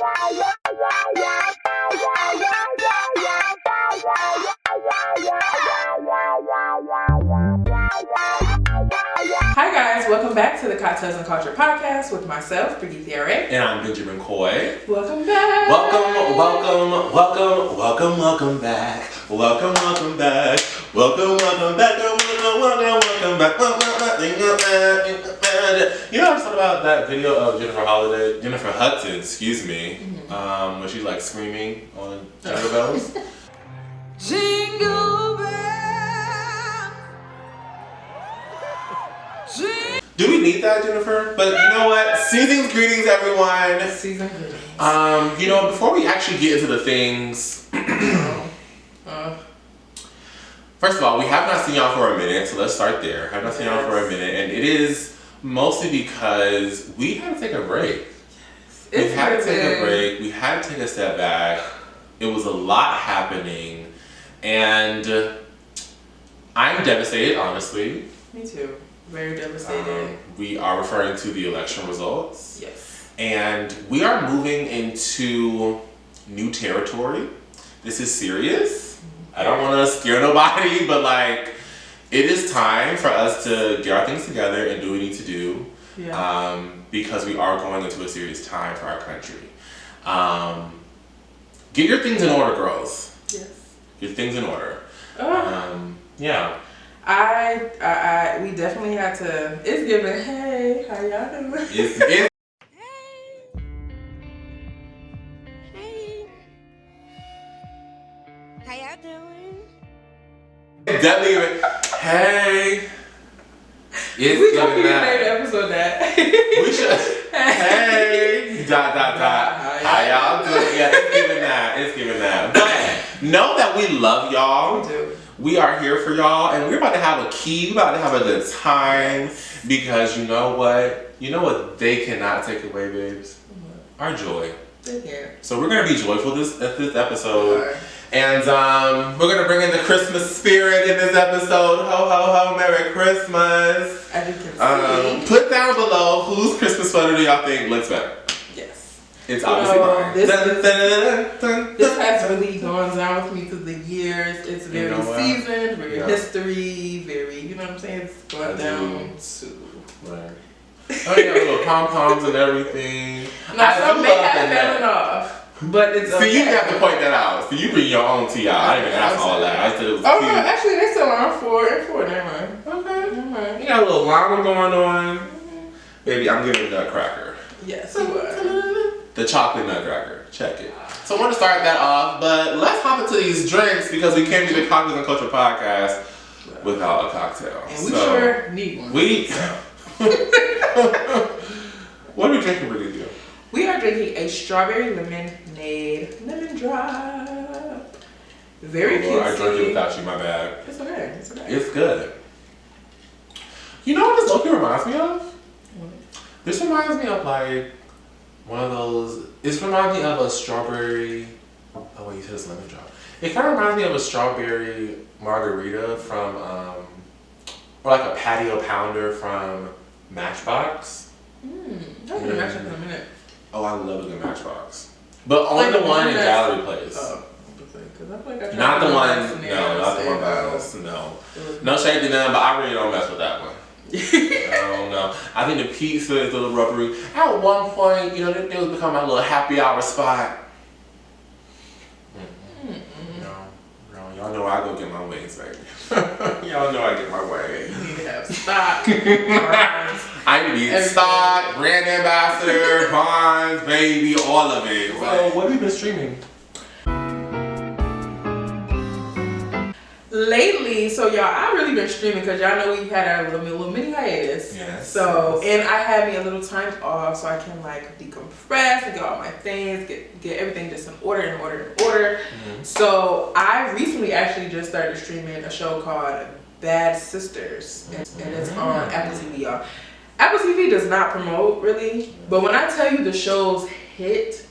Hi guys, welcome back to the Cocktails and Culture podcast with myself, Brigethia Arai. And I'm Benjamin Coy. Welcome back. Welcome back. Welcome back. Welcome back. You know, I just thought about that video of Jennifer Hudson, excuse me, when she's like screaming on Jingle Bells. Jingle bells. Do we need that, Jennifer? But you know what? Season's greetings, everyone. Season greetings. You know, before we actually get into the things, first of all, we have not seen y'all for a minute, so let's start there. Have not seen y'all for a minute, and it is mostly because we had to take a break. We had to take a break. We had to take a step back. It was a lot happening, and I'm devastated, honestly. Me too. Very devastated. We are referring to the election results. Yes. And we are moving into new territory. This is serious. I don't want to scare nobody, but like, it is time for us to get our things together and do what we need to do. Yeah. Because we are going into a serious time for our country. Get your things in order, girls. Yes. Get things in order. Yeah. We definitely had to. It's giving. Hey, how y'all doing? It's Hey, how y'all doing? definitely. Hey. We gonna name the episode that. We should. Hey. Dot. How y'all doing? Yeah, it's giving that. But know that we love y'all. We do. We are here for y'all, and we're about to have a key. We're about to have a good time because you know what? You know what they cannot take away, babes? Our joy. They can't. So we're gonna be joyful this episode, and we're gonna bring in the Christmas spirit in this episode. Ho ho ho! Merry Christmas! As you can see. Put down below whose Christmas sweater do y'all think looks better? It's obviously mine. This has really gone down with me through the years. It's very seasoned, very history, very, you know what I'm saying? It's gone down to. Right. Oh, you got little pom-poms and everything. Now, some may have fallen off, but it's okay. See, you have to point that out. See, you bring your own tea out. I didn't even ask all that. I said it was no, actually, they still on 4 and 4. Never mind. Okay. You got a little llama going on. Baby, I'm giving a nutcracker. Yes, you are. The chocolate nutcracker. Check it. So I want to start that off, but let's hop into these drinks because we can't do the Cocktails and Culture podcast without a cocktail. And we sure need one. What are we drinking, Brigethia? We are drinking a strawberry lemonade lemon drop. Very cute. I drank it without you, my bad. It's okay. It's good. You know what this look reminds me of? What? This reminds me of like one of those. It reminds me of a strawberry. Oh wait, you said it's lemon drop. It kind of reminds me of a strawberry margarita from, or like a patio pounder from Matchbox. I've been Matchbox in a minute. Oh, I love a good Matchbox, but only the one in Gallery Place. Not the one. No, not the one by us. No shade to them, but I really don't mess with that one. I don't know. I think the pizza is a little rubbery. At one point, you know, it was become my little happy hour spot. No, y'all know I go get my wings, baby. Y'all know I get my way. You need to have stock. I need stock, brand ambassador, bonds, baby, all of it. So, what have you been streaming? Lately, so y'all, I've really been streaming because y'all know we had our little mini hiatus. Yes. So, and I had me a little time off so I can like decompress and get all my things, get everything just in order. So I recently actually just started streaming a show called Bad Sisters, and it's on Apple TV, y'all. Apple TV does not promote really, but when I tell you the shows hit,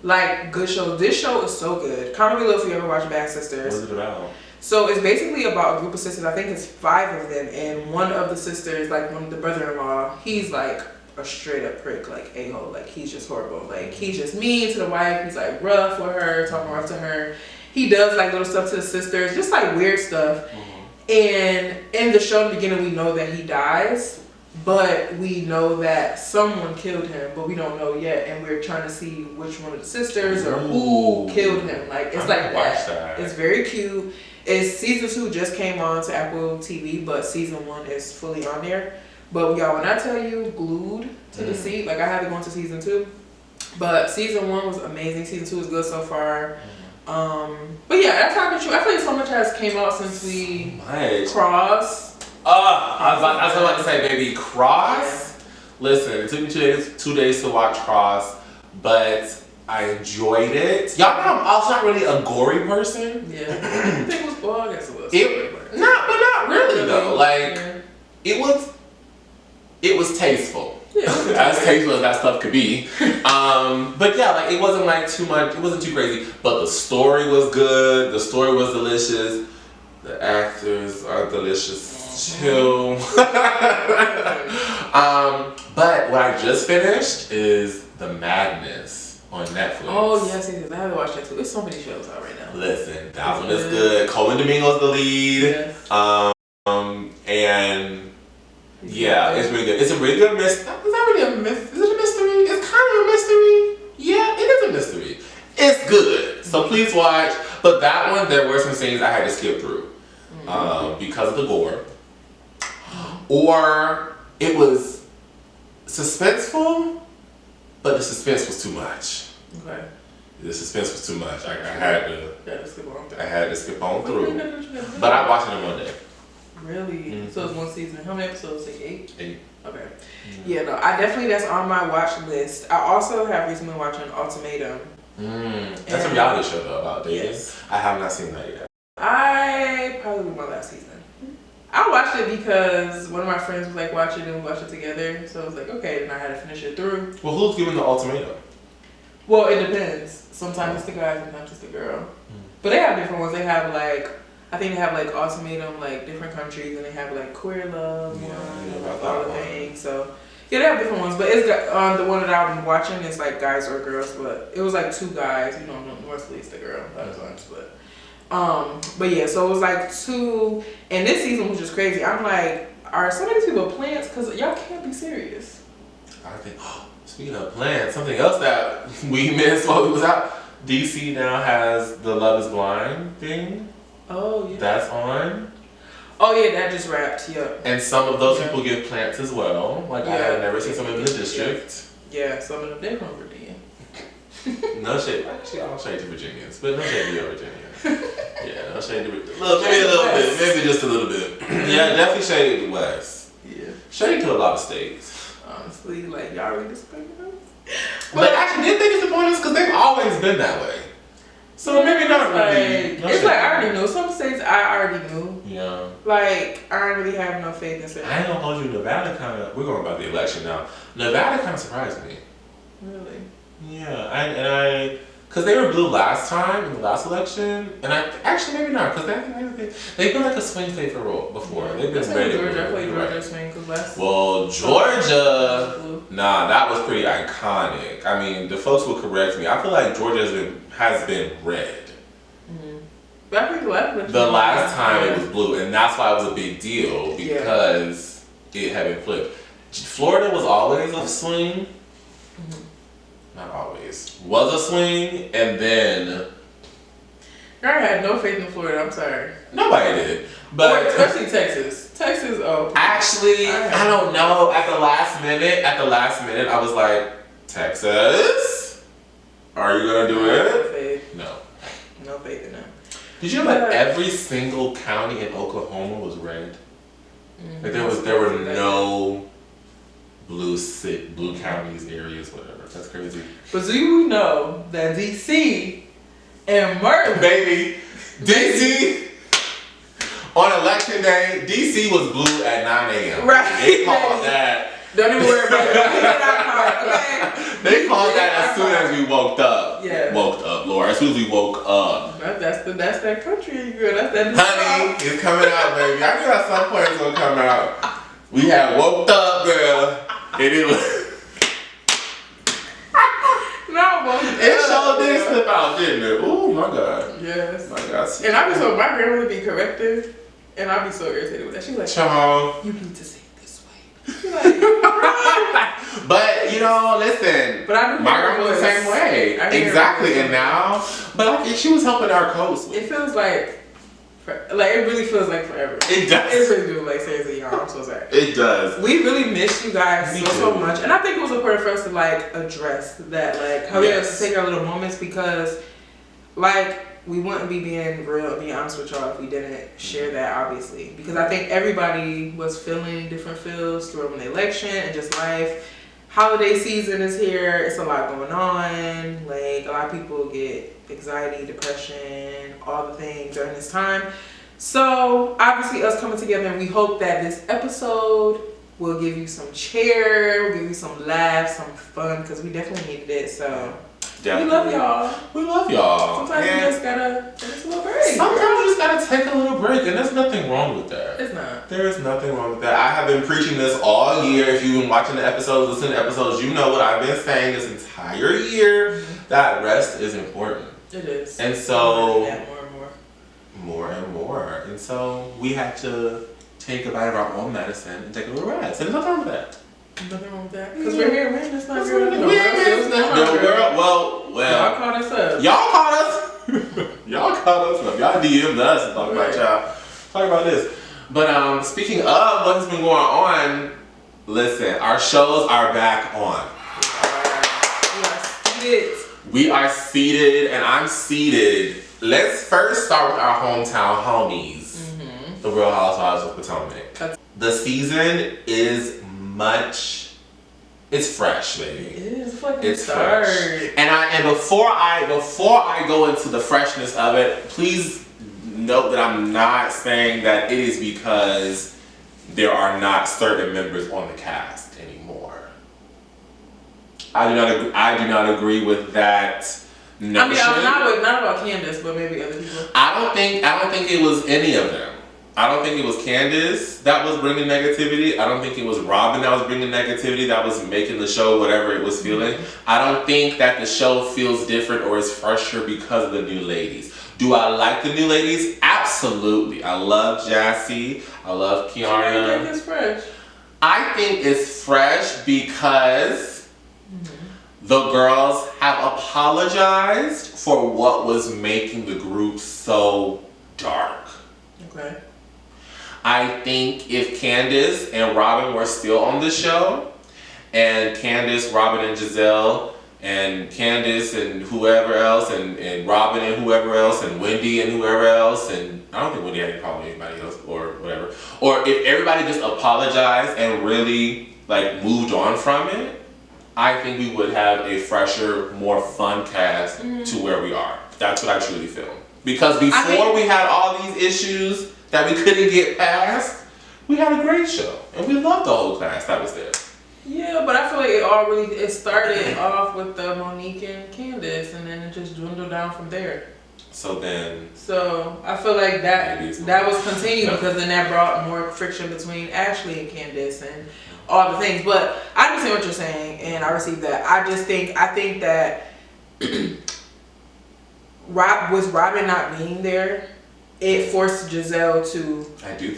like good shows, this show is so good. Comment below if you ever watch Bad Sisters. What's it about? So it's basically about a group of sisters. I think it's 5 of them, and one of the sisters, like one of the brother-in-law, he's like a straight up prick, like a-hole. Like he's just horrible. Like he's just mean to the wife. He's like rough with her, talking rough to her. He does like little stuff to the sisters, just like weird stuff. And in the show in the beginning, we know that he dies, but we know that someone killed him, but we don't know yet. And we're trying to see which one of the sisters or who killed him. Like it's like that. It's very cute. It's season 2 just came on to Apple TV, but season 1 is fully on there. But y'all, when I tell you glued to the seat, like I had to go into season 2. But season 1 was amazing. Season 2 is good so far. But yeah, that's how I feel like so much has came out since we crossed. I was about to say, baby, Cross. Yeah. Listen, it took me 2 days to watch Cross, but I enjoyed it. Y'all know I'm also not really a gory person. Yeah, I think it was. Well, I guess it was. But not really though. Like it was tasteful. Yeah, as tasteful as that stuff could be. But yeah, like it wasn't like too much. It wasn't too crazy. But the story was good. The story was delicious. The actors are delicious too. But what I just finished is The Madness on Netflix. Oh yes, I have to watch that too. There's so many shows out right now. Listen, that one is good. Colin Domingo's the lead. Yes. And yeah, it's really good. It's a really good mystery. Is that really a mystery? Is it a mystery? It's kind of a mystery. Yeah, it is a mystery. It's good. So please watch. But that one, there were some scenes I had to skip through because of the gore. Or it was suspenseful, but the suspense was too much. Okay. The suspense was too much. I had to skip on through. But I watched it in one day. Really? So it's one season. How many episodes? Like 8? 8. Okay. Yeah, no, that's on my watch list. I also have recently watching Ultimatum. That's a reality show though about dating. Yes. I have not seen that yet. I probably my last season. I watched it because one of my friends was like watching it and we watched it together. So I was like, okay, then I had to finish it through. Well, who's giving the ultimatum? Well, it depends. Sometimes it's the guy, sometimes it's the girl. But they have different ones. They have like, I think they have like ultimatum, like different countries, and they have like queer love all the things. So yeah, they have different ones. But it's the one that I've been watching is like guys or girls. But it was like 2 guys. You know, mostly it's the girl. But yeah, so it was like 2, and this season was just crazy. I'm like, are some of these people plants? Because y'all can't be serious. I think, speaking of plants, something else that we missed while we was out, DC now has the Love is Blind thing. Oh, yeah. That's on. Oh, yeah, that just wrapped, yep. And some of those people give plants as well. Like, I had never seen some of them in the district. Yeah, some of them, they're from Virginia. No shade. Actually, all shade to Virginians, but no shade to your Virginians. Yeah, no shade to maybe a little bit. Maybe just a little bit. Yeah, definitely shade to the West. Yeah. Shade to a lot of states. Honestly, like, y'all really disappointed us? But actually, did they disappoint us? Because they've always been that way. So maybe not really. It's like, I already knew. Some states I already knew. Yeah. Like, I don't really have no faith in certain. I ain't gonna hold you. Nevada kind of, we're going about the election now. Nevada kind of surprised me. Really? Yeah, because they were blue last time in the last election, and I actually maybe not, because they've been like a swing state for before. They've been ready. Georgia, I played Georgia swing because last. Well, Georgia, that was pretty iconic. I mean, the folks will correct me. I feel like Georgia has been red. But I think the last time it was blue, and that's why it was a big deal because it had been flipped. Florida was always a swing. Not always. Was a swing, and then I had no faith in Florida. I'm sorry. Nobody did, but especially Texas. Texas. Oh, actually, I don't know. At the last minute, I was like, Texas, are you gonna do it? No faith in them. Did you know that every single county in Oklahoma was red? Like there were no blue counties, areas, whatever. That's crazy. But do you know that DC and Maryland, baby, DC on election day, DC was blue at 9 a.m. Right. They called that. Don't even worry about it. Okay. They called that as soon as we woke up. Yeah. Woke up, Lord. As soon as we woke up. That's that country, girl. That's that. Honey, it's coming out, baby. I knew at some point it's gonna come out. We had woke up, girl. And it was. didn't it? Oh my God. Yes. My God. And I be so, my grandmother be corrective, and I be so irritated with that. She be like, Child. you need to say it this way. She like, but you know, listen. But I do my grandma was the same way. Exactly. And now, but like she was helping our coast. It feels like it really feels like forever. It does. It really do. Like seriously, y'all, I'm so sorry. It does. We really miss you guys Me so too. much, and I think it was important for us to like address that, like how we have to take our little moments because, like, we wouldn't be being real, being honest with y'all if we didn't share that, obviously, because I think everybody was feeling different feels through an election and just life. Holiday season is here. It's a lot going on. Like a lot of people get anxiety, depression, all the things during this time. So obviously us coming together, and we hope that this episode will give you some cheer, will give you some laughs, some fun, because we definitely needed it. So definitely. We love y'all. We love y'all. Sometimes we just gotta take a little break. Sometimes you just gotta take a little break, and there's nothing wrong with that. It's not. There is nothing wrong with that. I have been preaching this all year. If you've been watching the episodes, listening to episodes, you know what I've been saying this entire year. That rest is important. It is. And so more and more. And so we had to take a bite of our own medicine and take a little rest. And there's nothing wrong with that. Nothing wrong with that. Because we're here, man. That's not good. good. Well, y'all caught us up. Y'all caught us. Y'all caught us up. Y'all DM'd us and talk about y'all. Talk about this. But speaking of what's been going on, listen, our shows are back on. We are seated, and I'm seated. Let's first start with our hometown homies, the Real Housewives of Potomac. The season is it's fresh, baby. It is fucking it's fresh. And before I go into the freshness of it, please note that I'm not saying that it is because there are not certain members on the cast anymore. I do not agree with that notion. I mean, not about Candace, but maybe other people. I don't think it was any of them. I don't think it was Candace that was bringing negativity. I don't think it was Robin that was bringing negativity, that was making the show whatever it was feeling. I don't think that the show feels different or is fresher because of the new ladies. Do I like the new ladies? Absolutely. I love Jassy. I love Kiana. I think it's fresh. I think it's fresh because the girls have apologized for what was making the group so dark. Okay. I think if Candace and Robin were still on the show, and Candace, Robin, and Giselle, and Candace and whoever else, and Robin and whoever else, and Wendy and whoever else, and I don't think Wendy had any problem with anybody else or whatever. Or if everybody just apologized and really like moved on from it, I think we would have a fresher, more fun cast to where we are. That's what I truly feel. Because before we had all these issues that we couldn't get past, we had a great show. And we loved the whole cast that was there. Yeah, but I feel like it started off with Monique and Candace, and then it just dwindled down from there. So I feel like that was continued because then that brought more friction between Ashley and Candace and all the things. But I understand what you're saying, and I received that. I think that Robin not being there, it forced Giselle to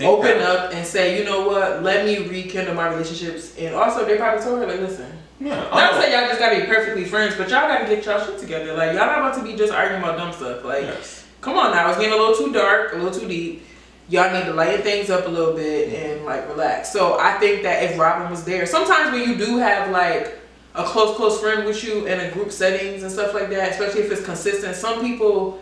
open up and say, you know what, let me rekindle my relationships. And also, they probably told her, like, listen, not to say y'all just gotta be perfectly friends, but y'all gotta get y'all shit together. Like, y'all not about to be just arguing about dumb stuff. Like, come on now, it's getting a little too dark, a little too deep. Y'all need to lighten things up a little bit and, like, relax. So I think that if Robin was there, sometimes when you do have, like, a close friend with you in a group settings and stuff like that, especially if it's consistent, some people,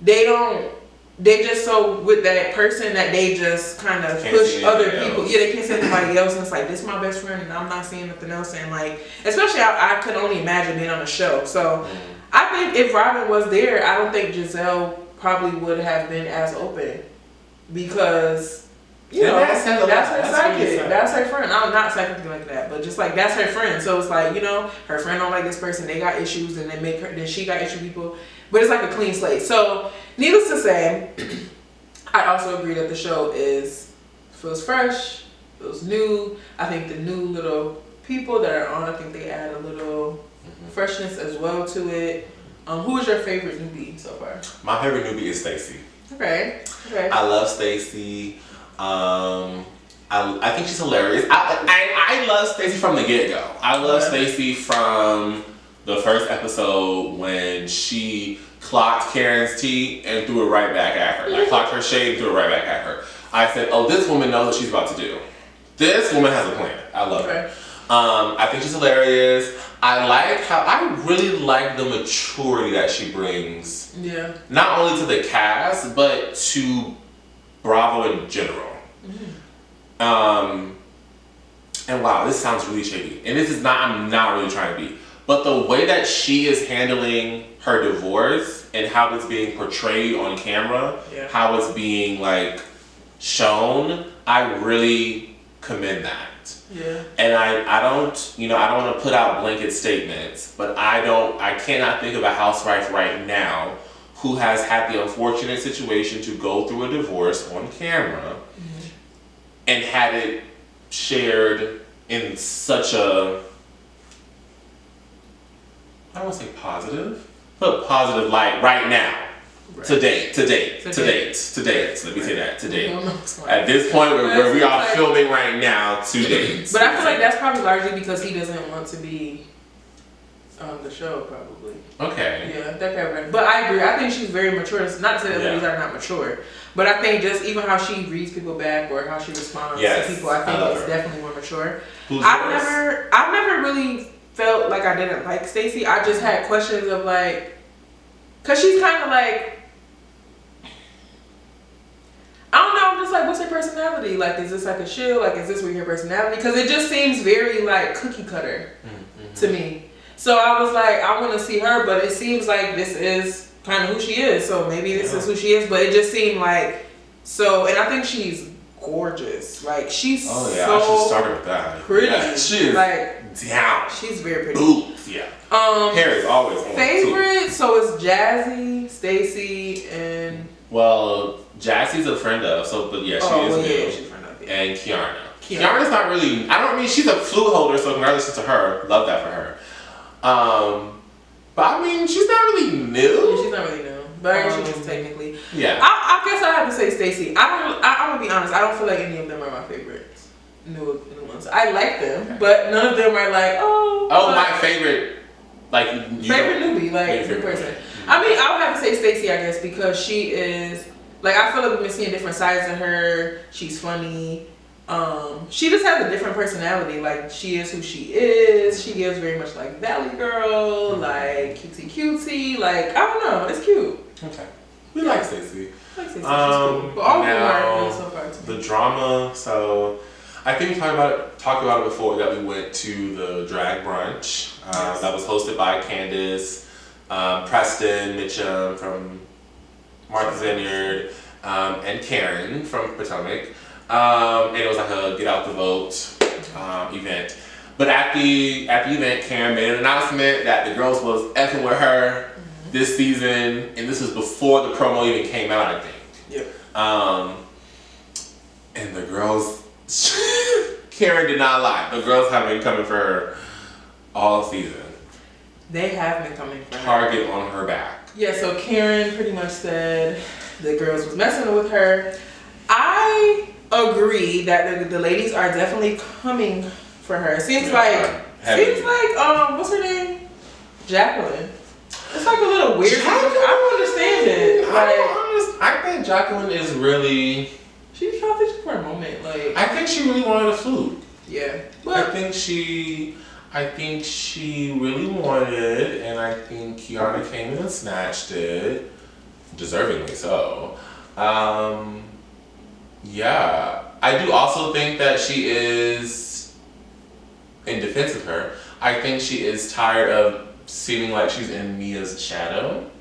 they just so with that person that they just kind of push other people. Yeah, they can't see anybody else, and it's like, this is my best friend and I'm not seeing nothing else. And like, especially I could only imagine being on a show. So I think if Robin was there, I don't think Giselle probably would have been as open because, you know, that's her sidekick. That's her friend. I'm not psychically like that, but just like that's her friend. So it's like, you know, her friend don't like this person, they got issues, and then she got issue people. But it's like a clean slate. So needless to say, I also agree that the show feels fresh, feels new. I think the new little people that are on, I think they add a little freshness as well to it. Who is your favorite newbie so far? My favorite newbie is Stacey. Okay. I love Stacey. I think she's hilarious. I love Stacey from the get-go. I love Stacey from the first episode when she clocked Karen's tea and threw it right back at her. Like, clocked her shade and threw it right back at her. I said, oh, this woman knows what she's about to do. This woman has a plan. I love her. I think she's hilarious. I really like the maturity that she brings. Yeah. Not only to the cast, but to Bravo in general. And wow, this sounds really shady. And this is not, I'm not really trying to be. But the way that she is handling her divorce and how it's being portrayed on camera, how it's being like shown, I really commend that. Yeah. And I don't, I don't want to put out blanket statements, but I cannot think of a housewife right now who has had the unfortunate situation to go through a divorce on camera and had it shared in such a, I don't want to say positive, but positive light right now. Right. To date. Let me say that, to date. At this point where we are filming right now, to date. But I feel like that's probably largely because he doesn't want to be on the show, probably. Okay. Yeah, that kind of right. But I agree. I think she's very mature. Not to say that ladies are not mature, but I think just even how she reads people back or how she responds to people, I think is definitely more mature. I've never really felt like I didn't like Stacey. I just had questions of like, cause she's kind of like, I don't know, I'm just like, what's her personality? Like, is this like a shield? Like, is this really her personality? Because it just seems very like cookie cutter to me. So I was like, I want to see her, but it seems like this is kind of who she is. So maybe this is who she is, but it just seemed like, so, and I think she's gorgeous. Like, she's so I should start with that. Pretty. Yeah, she is like, down. She's very pretty. Boobs, yeah. Hair is always on. Favorite, so it's Jazzy, Stacey, and... Well, Jazzy's a friend of, but yeah, she is new. Yeah, she's a friend of, and Kiana. Kiana's not really, she's a flute holder, so congratulations to her. Love that for her. But I mean, she's not really new. Yeah, she's not really new. But I guess she is technically. Yeah. I guess I have to say Stacey. I'm gonna be honest, I don't feel like any of them are my favorites. New ones. I like them, but none of them are like, my favorite, like, favorite newbie, like, new person. I mean, I would have to say Stacey, I guess, because she is, like, I feel like we've been seeing different sides of her. She's funny. She just has a different personality. Like, she is who she is. She gives very much like Valley Girl, like cutesy. Like, I don't know. It's cute. Okay. We like Stacey. I like Stacey. She's cool. But all of them are so far to me. The drama, so I think we talked about it before that we went to the drag brunch that was hosted by Candace, Preston Mitchum from Martha's Vineyard, and Karen from Potomac. And it was like a get out the vote event. But at the event, Karen made an announcement that the girls was effing with her this season, and this was before the promo even came out, I think. Yep. And the girls, Karen did not lie. The girls have been coming for her all season. They have been coming for her. Target on her back. Yeah, so Karen pretty much said the girls was messing with her. I agree that the ladies are definitely coming for her. It seems what's her name? Jacqueline. It's like a little weird. I don't understand it. I think Jacqueline is really. She felt it for a moment. Like, I think she really wanted a flute. Yeah. I think she really wanted it, and I think Kiana came in and snatched it, deservingly so. Yeah, I do also think that she is, in defense of her, I think she is tired of seeming like she's in Mia's shadow.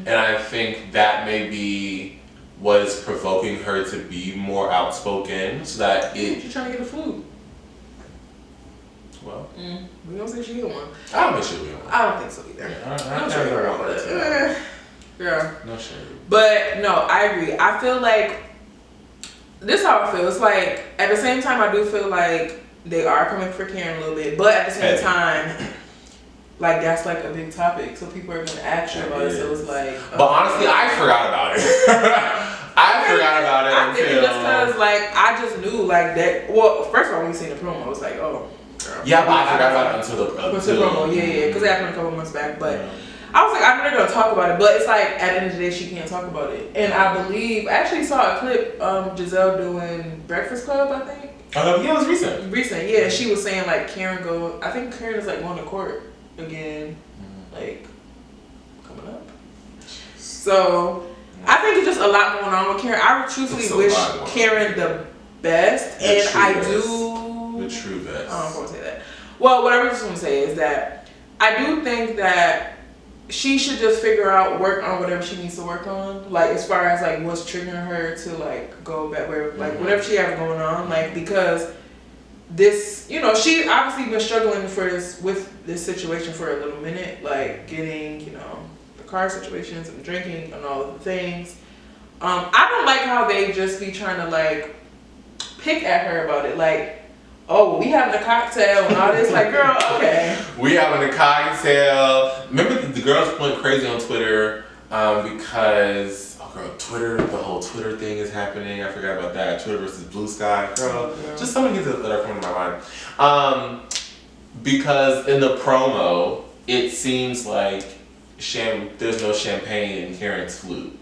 And I think that may be what is provoking her to be more outspoken, so that she's trying to get a flute. Well, we don't say she's the one. I don't think she'll be one. I don't think so either. Yeah, I'm sure you're wrong with it. Yeah. No shade. But no, I agree. I feel like this is how I feel. It's like at the same time I do feel like they are coming for Karen a little bit, but at the same time like that's like a big topic, so people are gonna ask you about it. So it's like. But honestly, I forgot about it. I forgot about it I until. think just because like I just knew like that. Well, first of all, when we seen the promo, I was like, oh. Girl. Yeah, but I forgot about it until the promo. Yeah, because it happened a couple months back, but. Yeah. I was like, I know they're gonna talk about it, but it's like at the end of the day, she can't talk about it. And I believe, I actually saw a clip, Giselle doing Breakfast Club, I think. Yeah, it was recent. Recent, yeah. She was saying like I think Karen is like going to court again, like coming up. So I think it's just a lot going on with Karen. I truthfully wish Karen the best, and I do. The true best. I don't know if I want to say that. Well, what I just want to say is that I do think that she should just work on whatever she needs to work on. Like, as far as, like, what's triggering her to, like, go back where, like, whatever she has going on. Like, because this, you know, she obviously been struggling with this situation for a little minute. Like, getting, you know, the car situations and drinking and all of the things. I don't like how they just be trying to, like, pick at her about it. Like, oh, we having a cocktail and all this. Like, girl, okay. We having a cocktail. Remember the girls went crazy on Twitter because, Twitter, the whole Twitter thing is happening. I forgot about that. Twitter versus Blue Sky. Girl, just some of the things that are coming to my mind. Because in the promo, it seems like there's no champagne in Karen's flute.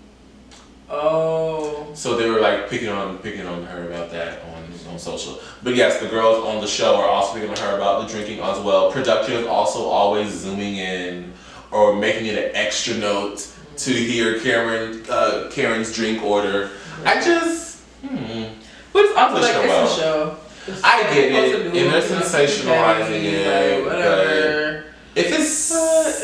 Oh. So they were like picking on her about that on social. But yes, the girls on the show are also picking on her about the drinking as well. Production is also always zooming in or making it an extra note to hear Karen's drink order. I just But it's also like it's a show. I get it, and they're sensationalizing it. Like, whatever. If it's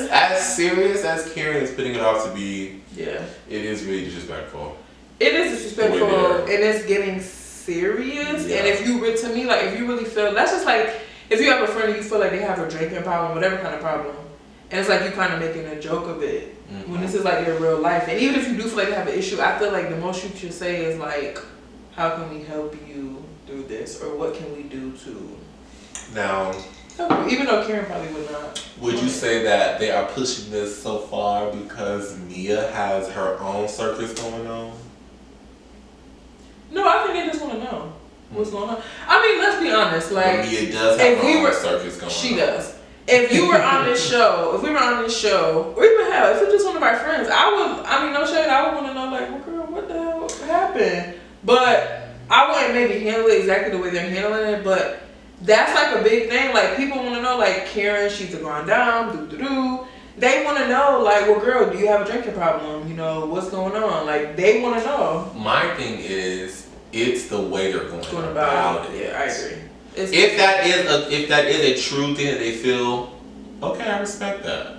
as serious as Karen is putting it off to be, it is really disrespectful. It is disrespectful, and it's getting serious. And if you really feel, that's just like if you have a friend and you feel like they have a drinking problem, whatever kind of problem, and it's like you kind of making a joke of it when this is like your real life. And even if you do feel like they have an issue, I feel like the most you should say is like, how can we help you through this, or what can we do to now. Even though Karen probably would not. Would you say that they are pushing this so far because Mia has her own circus going on? No, I think they just want to know what's going on. I mean, let's be honest. Like, Mia does have her own circus going on. She does. If you were on this show, or even hell, if it's just one of our friends, no shade, I would want to know, like, well, girl, what the hell happened? But I wouldn't maybe handle it exactly the way they're handling it, but that's like a big thing. Like, people want to know, like, Karen, she's a grand dame, They want to know, like, well, girl, do you have a drinking problem? You know, what's going on? Like, they want to know. My thing is, it's the way they're going about it. Yeah, I agree. If that is a true thing that they feel, okay, I respect that.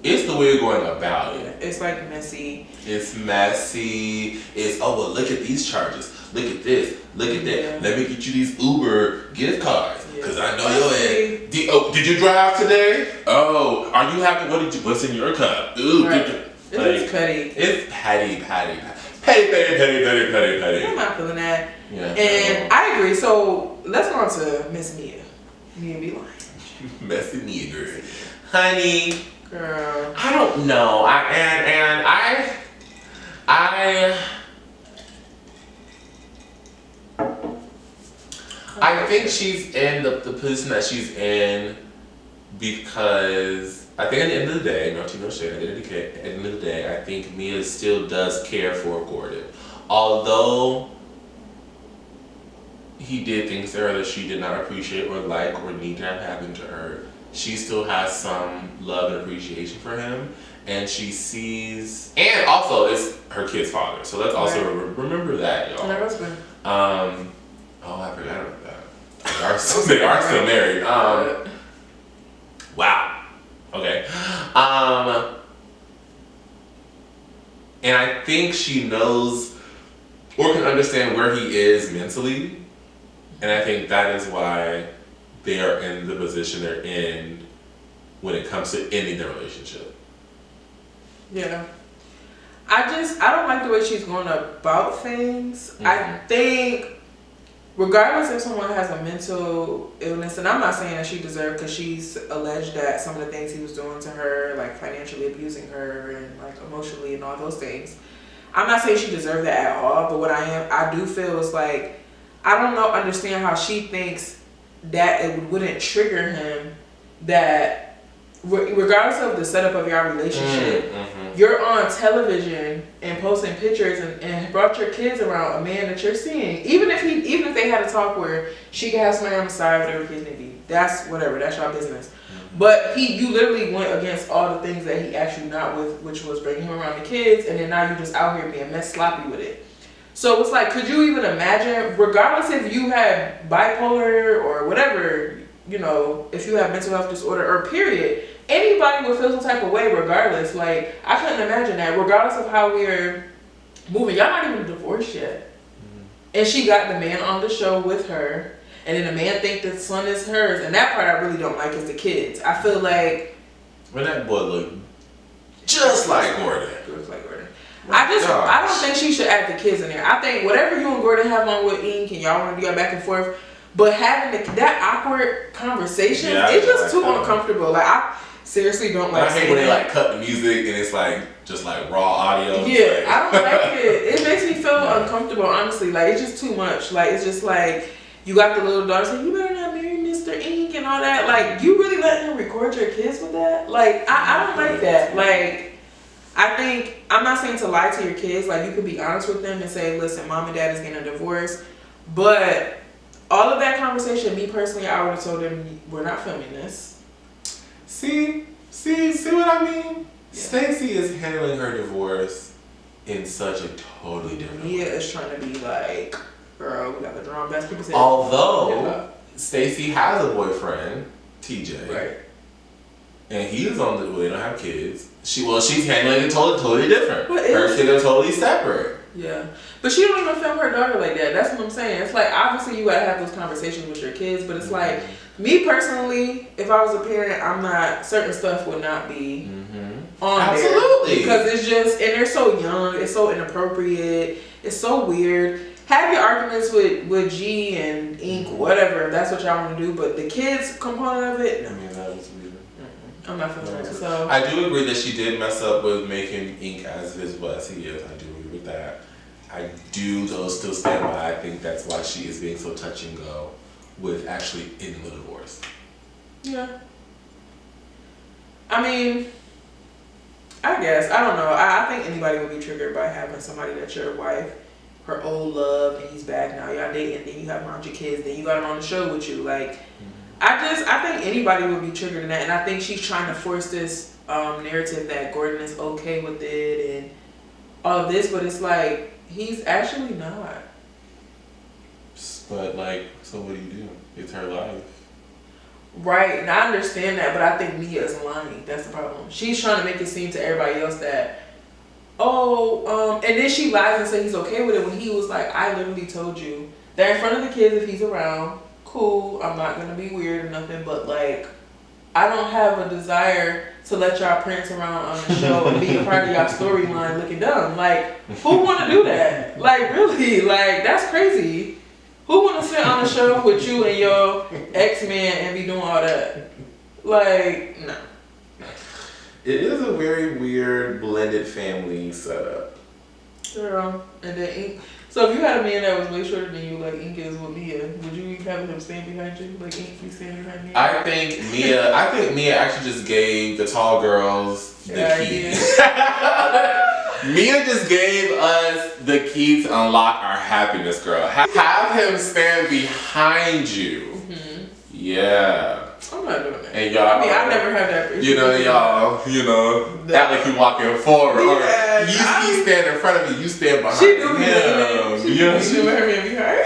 It's the way you're going about it. It's like messy. It's messy. It's, oh, well, look at these charges. Look at this. Look at that. Let me get you these Uber gift cards. Because I know your ass. Did you drive today? Oh, are you happy? What's in your cup? Ooh, right. It's petty. It's petty. Petty. I'm not feeling that. Yeah. And I agree. So let's go on to Miss Mia. Mia be lying. Messy Mia, girl. Honey. Girl. I don't know. I think she's in the position that she's in because I think at the end of the day, at the end of the day, I think Mia still does care for Gordon. Although he did things to her that she did not appreciate or like or need to have happen to her, she still has some love and appreciation for him. And she sees, and also it's her kid's father. So let's also remember that, y'all. And her husband. Oh, I forgot about that. They are still married. Wow. Okay. And I think she knows or can understand where he is mentally. And I think that is why they are in the position they're in when it comes to ending their relationship. Yeah. I don't like the way she's going about things. I think regardless if someone has a mental illness, and I'm not saying that she deserved, because she's alleged that some of the things he was doing to her, like financially abusing her and like emotionally and all those things. I'm not saying she deserved that at all, but what I do feel is like, I don't know, understand how she thinks that it wouldn't trigger him that regardless of the setup of your relationship, you're on television and posting pictures and brought your kids around a man that you're seeing. Even if they had a talk where she could have somebody on the side, whatever the case may be. That's whatever, that's your business. But you literally went against all the things that he asked you not with, which was bringing him around the kids, and then now you're just out here being sloppy with it. So it's like, could you even imagine, regardless if you had bipolar or whatever, you know, if you have mental health disorder or period, anybody would feel some type of way regardless. Like, I couldn't imagine that, regardless of how we're moving. Y'all not even divorced yet. And she got the man on the show with her, and then the man think the son is hers, and that part I really don't like is the kids. I feel like when that boy looked just like Gordon. Looks like Gordon. I don't think she should add the kids in there. I think whatever you and Gordon have on with Ink and y'all want to go back and forth, but having that awkward conversation, it's just too uncomfortable. Like, I seriously don't like. I hate when they like cut the music and it's like just like raw audio. Yeah, I don't like it. It makes me feel uncomfortable, honestly. Like, it's just too much. Like, it's just like, you got the little daughter saying, you better not marry Mr. Ink and all that. Like, you really letting him record your kids with that? Like, I don't like that. Like, I think, I'm not saying to lie to your kids. Like, you could be honest with them and say, listen, mom and dad is getting a divorce. But all of that conversation, me personally, I would have told them, we're not filming this. See what I mean? Yeah. Stacey is handling her divorce in such a totally different way. Mia is trying to be like, girl, we got the drum best people say. Although Stacey has a boyfriend, TJ, right, and he's on the. Well, they don't have kids. She's handling it totally different. Her kids are totally separate. Yeah, but she don't even film her daughter like that. That's what I'm saying. It's like, obviously you gotta have those conversations with your kids, but it's like, me personally, if I was a parent, I'm not, certain stuff would not be on Absolutely. There. Because it's just, and they're so young, it's so inappropriate, it's so weird. Have your arguments with G and Ink, whatever, if that's what y'all want to do, but the kids component of it, no. I mean, that was weird. I'm not feeling it. So I do agree that she did mess up with making Ink as visible as he is. I do agree with that. I do, though, still stand by. I think that's why she is being so touch and go with actually ending the divorce. Yeah. I mean, I guess. I don't know. I think anybody would be triggered by having somebody that's your wife, her old love, and he's back now. Y'all dating, then you have around your kids, then you got him on the show with you. Like, I think anybody would be triggered in that. And I think she's trying to force this narrative that Gordon is okay with it and all of this, but it's like, he's actually not. But like, so what do? It's her life. Right, and I understand that, but I think Mia is lying. That's the problem. She's trying to make it seem to everybody else that, and then she lies and says he's okay with it when he was like, I literally told you that in front of the kids, if he's around, cool, I'm not gonna be weird or nothing, but like, I don't have a desire to let y'all prance around on the show and be a part of y'all storyline looking dumb. Like, who wanna do that? Like, really, like, that's crazy. Who wanna sit on the show with you and your ex-man and be doing all that? Like, no. It is a very weird blended family setup. Girl, and then Ink. So if you had a man that was way shorter than you, like Ink is with Mia, would you have him stand behind you? Like Ink be standing behind Mia? I think Mia actually just gave the tall girls the keys. Mia just gave us the key to unlock our happiness, girl. Have him stand behind you. Yeah. I'm not doing that. And y'all, I mean, I never had that. Act like you walking forward. Yeah, or you stand in front of me, you stand behind she do him. She do her man behind.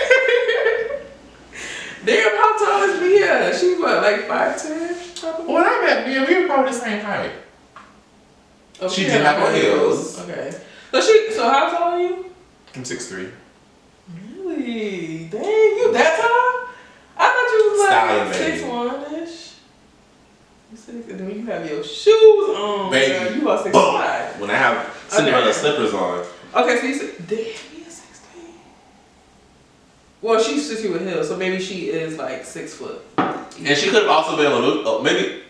Damn, how tall is Mia? She's what, like 5'10"? When I met Mia, we were probably the same height. Oh, she didn't have no heels. Okay. So how tall are you? I'm 6'3". Really? Dang, you that tall? I thought you was like 6'1"-ish. And then you have your shoes on. Baby, girl, you are 6'5". When I have Cinderella slippers on. Okay, so you said, damn, you're 16. Well, she's 6 feet with heels, so maybe she is like 6 foot. And she could have also been a little, maybe,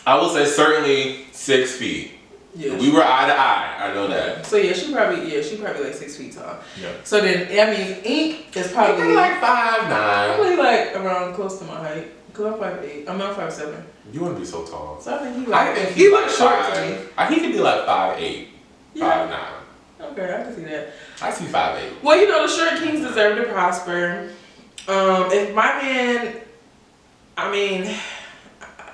I would say certainly 6 feet. Yeah, we were eye to eye. I know that. So yeah, she probably like 6 feet tall. Yeah. So then that means Ink is probably like 5'9". Probably like around close to my height. Cause I'm 5'8". I'm not 5'7". You want to be so tall. So I think he looks like short 5. to me. He could be like 5'8", Yeah. 5'9". Okay, I can see that. I see 5'8". Well, you know, the short kings deserve to prosper. If my man, I mean,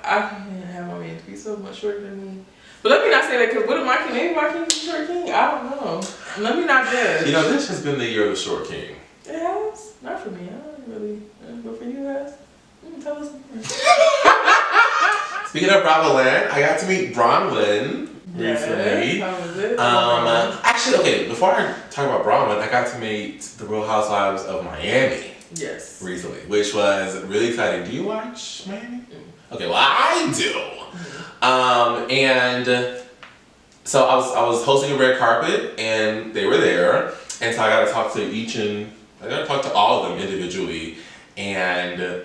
I can't have my man to be so much shorter than me. But let me not say that, because what if my king, maybe my king is a short king? I don't know. Let me not judge. You know, this has been the year of the short king. It has? Not for me. I don't really. But for you guys, tell us more. Speaking of Bravo Land, I got to meet Bronwyn recently. How was it? Actually, okay, before I talk about Bronwyn, I got to meet the Real Housewives of Miami. Yes. Recently, which was really exciting. Do you watch Miami? Okay, well I do. And so I was hosting a red carpet, and they were there, and so I got to talk to all of them individually, and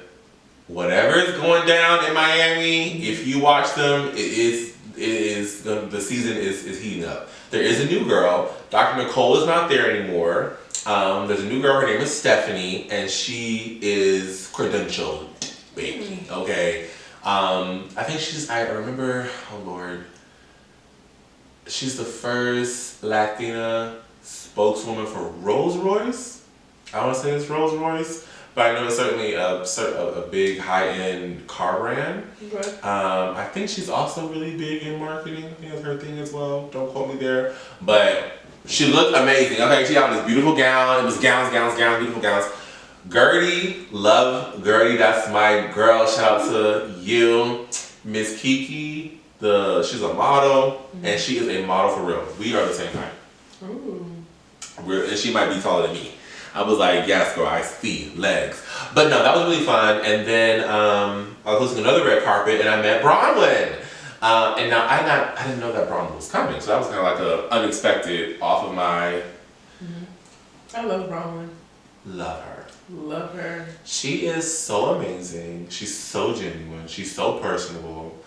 whatever is going down in Miami, if you watch them, the season is heating up. There is a new girl. Dr. Nicole is not there anymore. There's a new girl. Her name is Stephanie, and she is credentialed, baby. Okay. I think I remember, oh Lord, she's the first Latina spokeswoman for Rolls Royce. I want to say it's Rolls Royce, but I know it's certainly a big high-end car brand. Okay. I think she's also really big in marketing. I think that's her thing as well. Don't quote me there. But she looked amazing. Okay, she had this beautiful gown. It was gowns, beautiful gowns. Gertie, love Gertie. That's my girl. Shout out to you. Miss Kiki, she's a model, and she is a model for real. We are the same height. Ooh. And she might be taller than me. I was like, yes, girl, I see legs. But no, that was really fun. And then I was hosting another red carpet, and I met Bronwyn. And now I didn't know that Bronwyn was coming, so that was kind of like an unexpected off of my. I love Bronwyn. Love her. Love her. She is so amazing. She's so genuine. She's so personable.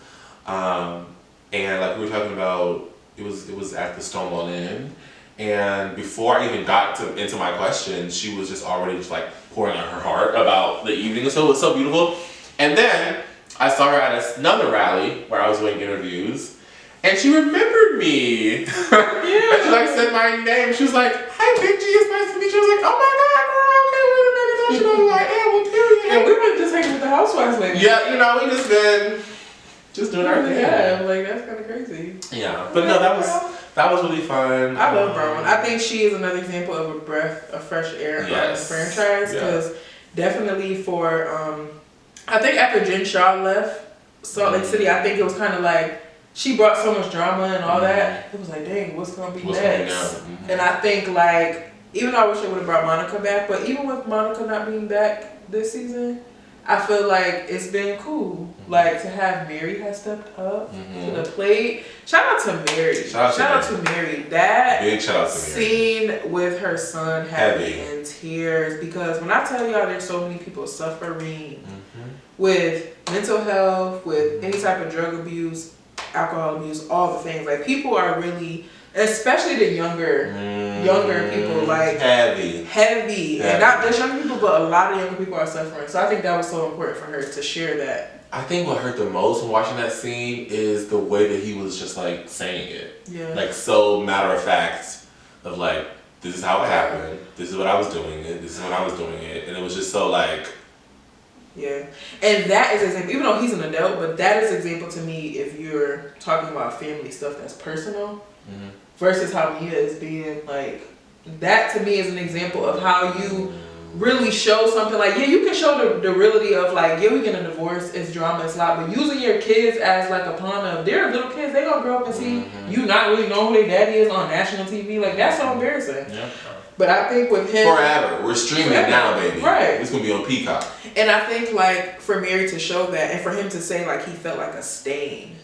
And like we were talking about, it was at the Stonewall Inn. And before I even got into my questions, she was just already just like pouring out her heart about the evening. So it was so beautiful. And then I saw her at another rally where I was doing interviews, and she remembered me. And she like said my name. She was like, "Hi, Big G, it's nice to meet you." I was like, "Oh my God, girl, okay, wait a minute." And I was like, "Yeah, well, period." And we've been just hanging with the housewives lately. Yeah, we just been doing our thing. Yeah, like that's kind of crazy. Yeah, but no, that was really fun. I love Bronwyn. I think she is another example of a breath of fresh air on the franchise, because definitely for I think after Jen Shaw left Salt Lake City, I think it was kind of like she brought so much drama and all that. It was like, dang, what's gonna be next? And I think like, even though I wish they would have brought Monica back, but even with Monica not being back this season, I feel like it's been cool. Like to have Mary has stepped up to the plate. Shout out to Mary. Shout out to Mary. That big shout out to Mary. Scene with her son had me in tears, because when I tell y'all there's so many people suffering with mental health, with any type of drug abuse, alcohol abuse, all the things. Like people are really, especially the younger people, like heavy, and not just young people, but a lot of younger people are suffering. So I think that was so important for her to share that. I think what hurt the most when watching that scene is the way that he was just like saying it. Yeah. Like so matter of fact of like, this is how it happened. This is what I was doing it. This is when I was doing it. And it was just so like. Yeah. And that is an example, even though he's an adult, but that is an example to me if you're talking about family stuff that's personal versus how Mia is being like, that to me is an example of how you really show something like, yeah, you can show the reality of like, yeah, we get a divorce, it's drama, it's loud, but using your kids as like a pawn of, they're little kids, they gonna grow up and see you not really know who their daddy is on national TV, like that's so embarrassing. Yeah. But I think with him, forever, we're streaming now, baby. Right. It's gonna be on Peacock. And I think like for Mary to show that, and for him to say like he felt like a stain,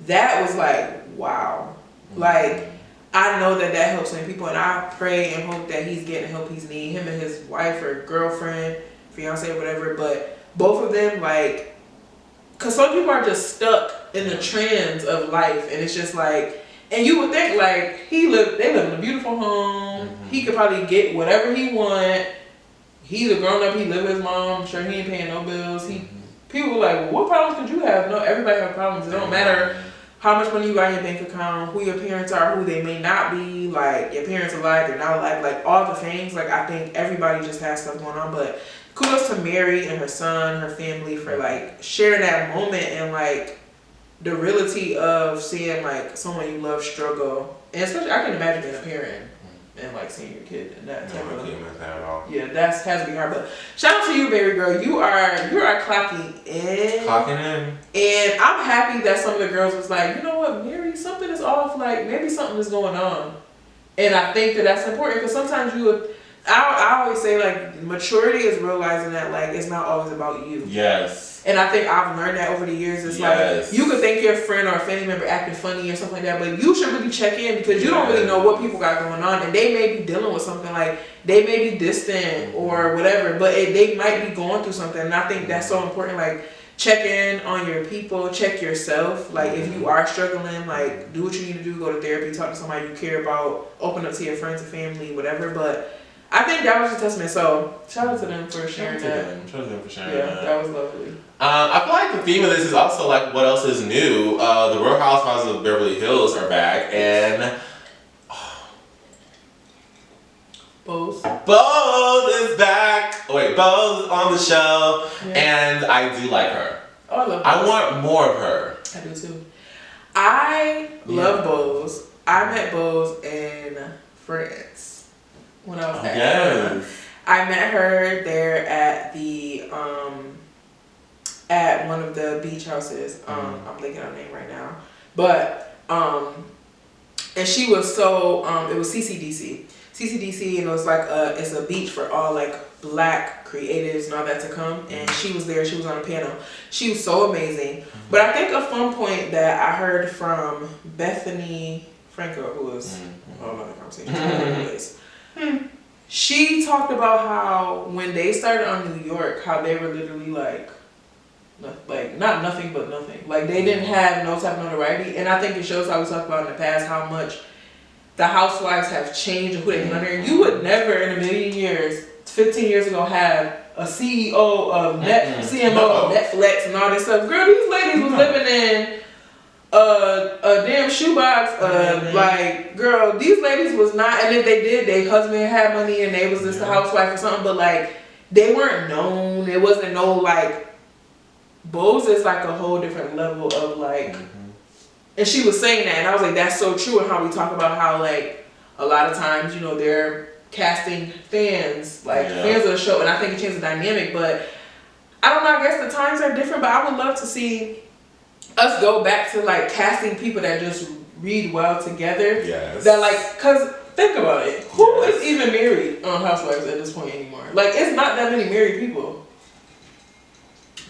that was like, wow. Like, I know that helps many people, and I pray and hope that he's getting the help he's need. Him and his wife or girlfriend, fiance, or whatever. But both of them, like, because some people are just stuck in the trends of life, and it's just like, and you would think like they live in a beautiful home. Mm-hmm. He could probably get whatever he want. He's a grown up. He live with his mom. I'm sure he ain't paying no bills. People are like, well, what problems could you have? No, everybody have problems. It don't matter how much money you got in your bank account, who your parents are, who they may not be, like your parents alive, they're not alive, like all the things. Like I think everybody just has stuff going on. But kudos to Mary and her son, her family for like sharing that moment and like the reality of seeing like someone you love struggle. And especially I can imagine being a parent and like seeing your kid in that type of at all. Yeah, that has to be hard. But shout out to you, baby girl. You are clocking in. Clocking in. And I'm happy that some of the girls was like, you know what, Mary, something is off. Like maybe something is going on. And I think that's important because sometimes I always say like maturity is realizing that like it's not always about you. Yes. And I think I've learned that over the years. It's like you could think your friend or a family member acting funny or something like that, but you should really check in because you don't really know what people got going on, and they may be dealing with something like they may be distant or whatever, but they might be going through something. And I think that's so important. Like check in on your people, check yourself. Like if you are struggling, like do what you need to do, go to therapy, talk to somebody you care about, open up to your friends and family, whatever. But I think that was a testament. So shout out to them for sharing that. Shout out to them for sharing that. Yeah, that was lovely. I feel like the theme of this is also like what else is new. The Real Housewives of Beverly Hills are back, and Bose is back. Wait, Bose is on the show, and I do like her. Oh, I love Bose. I want more of her. I do too. I love Bose. I met Bose in France when I was there. I met her there at the at one of the beach houses. I'm thinking her name right now. But and she was so it was CCDC, and it was like it's a beach for all like black creatives and all that to come. And she was there. She was on a panel. She was so amazing. But I think a fun point that I heard from Bethany Franco, who was all on the conversation, she talked about how when they started on New York, how they were literally like not nothing but nothing. Like they didn't have no type of notoriety. And I think it shows how we talked about in the past how much the housewives have changed and who they come under. You would never in a million years, 15 years ago, have a CEO of CMO of Netflix and all this stuff. Girl, these ladies was living in a damn shoebox. Like, girl, these ladies was not, and if they did, their husband had money and they was just a housewife or something, but like they weren't known. It wasn't no like Bose is like a whole different level of like, and she was saying that, and I was like, that's so true. And how we talk about how like a lot of times, you know, they're casting fans, like fans of the show, and I think it changed the dynamic. But I don't know. I guess the times are different, but I would love to see us go back to like casting people that just read well together. Yes. That like, cause think about it, who is even married on Housewives at this point anymore? Like, it's not that many married people.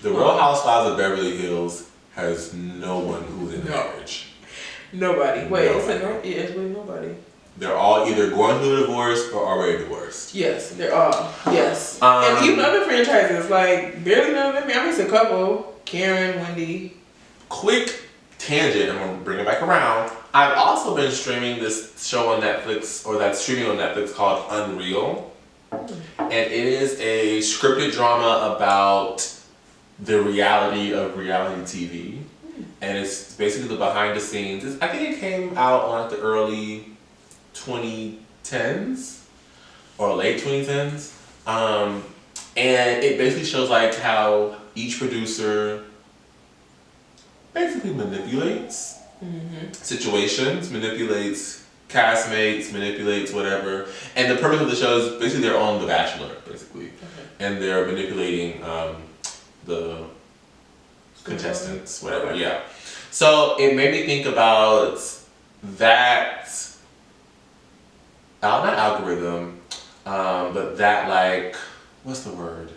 The Real Housewives of Beverly Hills has no one who's in marriage. Nobody. Wait, it's really nobody. They're all either going through a divorce or already divorced. Yes, they're all. Yes. And even other franchises, like barely none of them. I mean, it's a couple. Karen, Wendy. Quick tangent, I'm gonna bring it back around. I've also been streaming this show on Netflix, or that's streaming on Netflix, called Unreal. And it is a scripted drama about the reality of reality TV. And it's basically the behind the scenes. I think it came out on like the early 2010s or late 2010s. And it basically shows like how each producer basically manipulates situations, manipulates castmates, manipulates whatever. And the purpose of the show is basically they're on The Bachelor, basically. And they're manipulating the contestants, whatever, So it made me think about that, not algorithm, but that like, what's the word?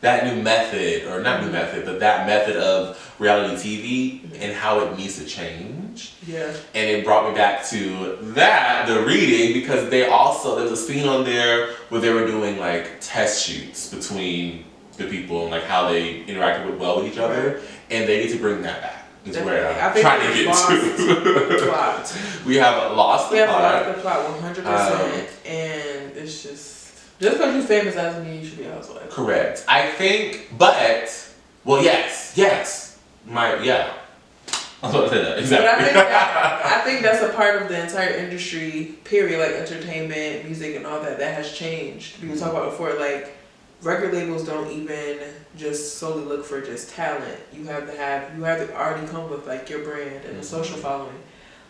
that new method, or not new method, but that method of reality TV and how it needs to change. Yeah. And it brought me back to that, the reading, because there's a scene on there where they were doing like test shoots between the people and like how they interacted well with each other, and they need to bring that back. Is where I'm trying to get to. Plot. We have lost the plot. We have lost the plot 100%, and it's just because you're famous doesn't mean you should be a housewife. Correct. I think, yes. Yeah. I was about to say that, exactly. But I think that's a part of the entire industry, period, like entertainment, music, and all that has changed. We were talking about before, like, record labels don't even just solely look for just talent. You have to already come with like your brand and a social following.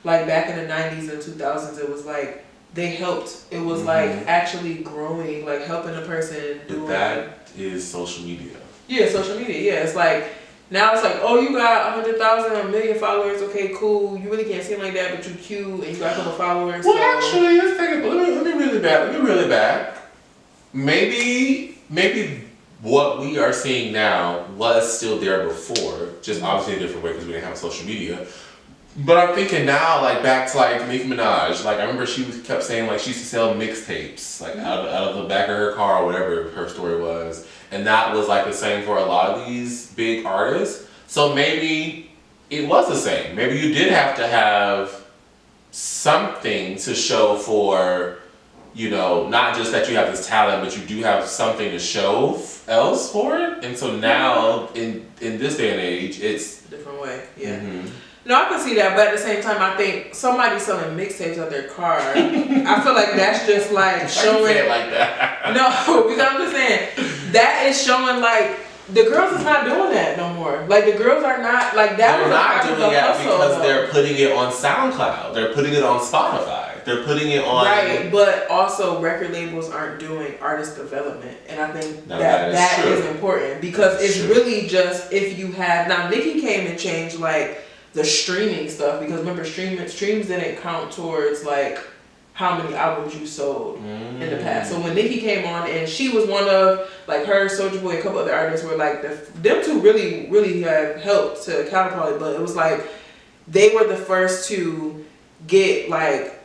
Like back in the 90s and 2000s, it was like they helped. It was like actually growing, like helping a person do that is social media. Yeah, social media. Yeah, it's like now it's like, oh, you got 100,000, 1 million followers. Okay, cool. You really can't seem like that, but you cute and you got a couple followers. Well, actually, let's take it. Let me reel it back. Maybe what we are seeing now was still there before, just obviously in a different way because we didn't have social media. But I'm thinking now, like back to like Nicki Minaj. Like I remember she kept saying like she used to sell mixtapes like out of the back of her car or whatever her story was, and that was like the same for a lot of these big artists. So maybe it was the same. Maybe you did have to have something to show for. You know, not just that you have this talent, but you do have something to show else for it. And so now, in this day and age, it's a different way. Yeah. No, I can see that, but at the same time, I think somebody selling mixtapes out their car. I feel like that's just like showing. Why you say it like that? No, because I'm just saying that is showing like the girls is not doing that no more. Like the girls are not like that. They're not doing that because though. They're putting it on SoundCloud. They're putting it on Spotify. They're putting it on right, but also record labels aren't doing artist development, and I think that is important because it's really just if you have now. Nicki came and changed like the streaming stuff because remember streams didn't count towards like how many albums you sold in the past. So when Nicki came on and she was one of like her, Soulja Boy, and a couple other artists were like them two really have helped to catapult it, but it was like they were the first to get like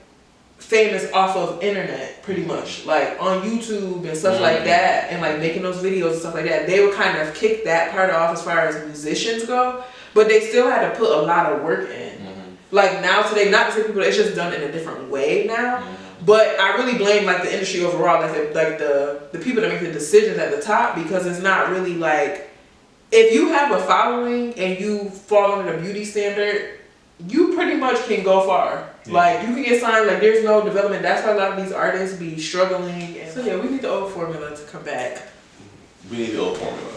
famous off of internet pretty much like on YouTube and stuff like that and like making those videos and stuff like that. They would kind of kick that part off as far as musicians go, but they still had to put a lot of work in. Like now today, not to say people, it's just done in a different way now. But I really blame like the industry overall, like the people that make the decisions at the top, because it's not really like if you have a following and you fall under the beauty standard, you pretty much can go far. Yeah. Like you can get signed. Like there's no development. That's why a lot of these artists be struggling. And so yeah, we need the old formula to come back. We need the old formula.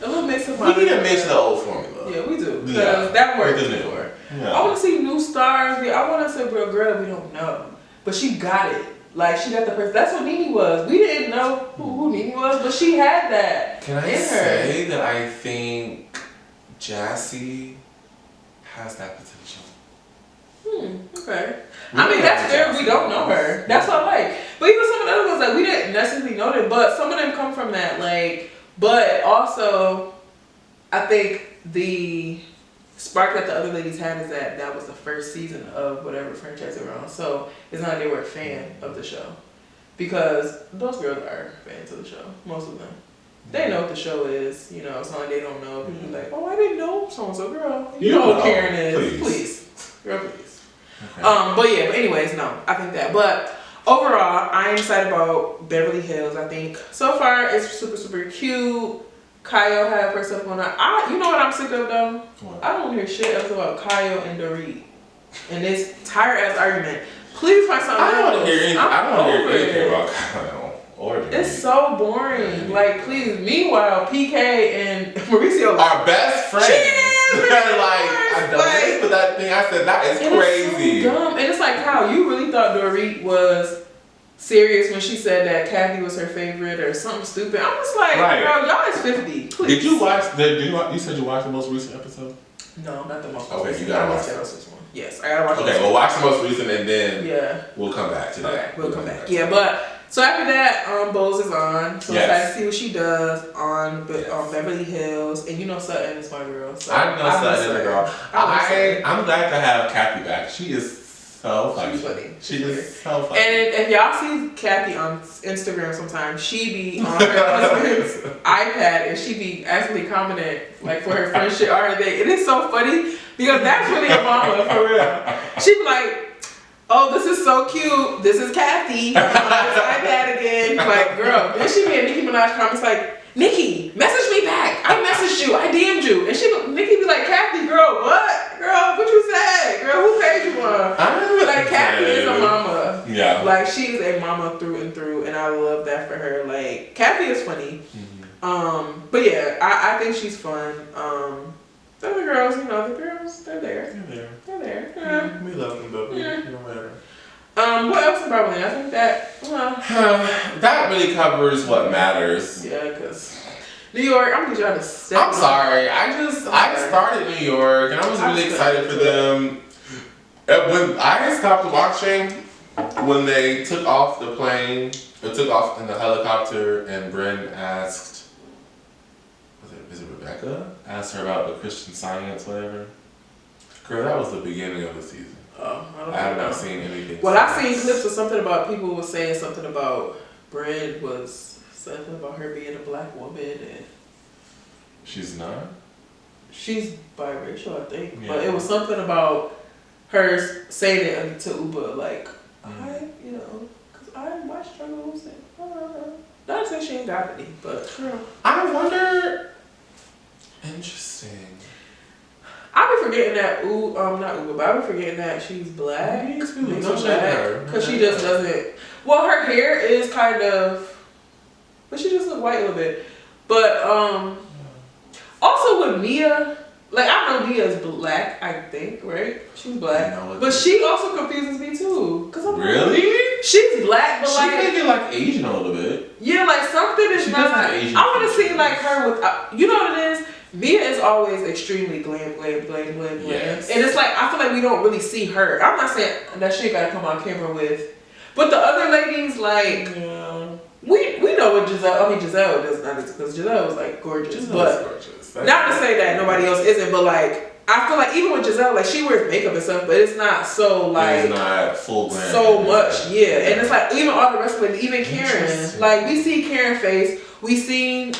A little mix of. We need to mix the old formula. Yeah, we do. Because that worked before. Yeah. I want to see new stars. I want to see a real girl that we don't know, but she got it. Like she got the person. That's what Nene was. We didn't know who Nene was, but she had that. Can I say that I think Jassy has that potential? Okay. I mean, that's fair. We don't know her. That's what I like. But even some of the other ones, like, we didn't necessarily know them, but some of them come from that, like, but also, I think the spark that the other ladies had is that was the first season of whatever franchise they were on. So, it's not like they were a fan of the show. Because those girls are fans of the show. Most of them. They know what the show is. You know, it's not like they don't know. People be like, oh, I didn't know so-and-so. Girl, you know who Karen is. Please. Girl, please. Okay. But anyways, no, I think that. But overall, I am excited about Beverly Hills. I think so far it's super, super cute. Kyle had her stuff going on. You know what I'm sick of though? What? I don't want to hear shit else about Kyle and Dorit and this tired ass argument. Please find something else. I don't want to hear anything about Kyle. It's so boring. Like, please. Meanwhile, PK and Mauricio are best friends. But that thing I said that is crazy. So dumb. And it's like, Kyle, you really thought Dorit was serious when she said that Kathy was her favorite or something stupid? I'm just like, girl, y'all is 50. Please. Did you watch you said you watched the most recent episode? No, not the most recent. Okay, you gotta watch that one. Yes, I gotta watch. Okay, well, watch the most recent and then we'll come back to that. Okay, we'll come back. Yeah, but So after that, Bose is on. So Yes. excited to see what she does on Beverly Hills. And you know Sutton is my girl. So I know Sutton is a girl. I'm glad to have Kathy back. She is so funny. She's funny. She is so funny. And if y'all see Kathy on Instagram sometimes, she be on her husband's iPad and she be actually commenting like for her friend shit or her thing. It is so funny because that's really a mama for real. She be like, oh, this is so cute. This is Kathy on this iPad again. Like, girl. Then she made Nicki Minaj comments like, Nicki, message me back. I messaged you. I DM'd you. And Nicki be like, Kathy, girl, what? Girl, what you said? Girl, who paid you on? Like, Kathy is a mama. Yeah. Like, she is a mama through and through. And I love that for her. Like, Kathy is funny. Mm-hmm. But yeah, I think she's fun. The other girls, you know, the girls, they're there. They're there. Yeah. We love them, but Yeah. you know, whatever. What else in Beverly? I think that, that really covers what matters. yeah, because New York, I'm gonna get y'all to step I'm sorry. I started New York and I was really excited for them. When I stopped watching, when they took off the plane, or took off in the helicopter, and Bryn asked, is it Rebecca? Asked her about the Christian Science, whatever. Girl, that was the beginning of the season. Oh, I have not seen anything. Well, I seen clips of something about people was saying something about Bryn was something about her being a black woman and She's not? she's biracial, I think. Yeah. But it was something about her saying it to Uba, like, you know, because my struggles and not to say she ain't got any, but girl. I wonder. Interesting. I be forgetting that not Uba, but I be forgetting that she's black. Because she just doesn't. Well, her hair is kind of, but she just look white a little bit. But also with Mia, like I know Mia is black, I think, right? She's black, but she also confuses me too. Cause I'm really? Like, she's black, but she may be like Asian a little bit. Yeah, like something is not. I want to see like her with. You know what it is? Mia is always extremely glam. Yes. And it's like, I feel like we don't really see her. I'm not saying that she gotta come on camera with, but the other ladies, like, we know what Giselle does not, because Giselle was like gorgeous. Gorgeous. Not to say that nobody else isn't, but like, I feel like even with Giselle, like she wears makeup and stuff, but it's not so like. It's not full glam. So much, yeah. And it's like, even all the rest of it, even Karen. Like, we see Karen face. We see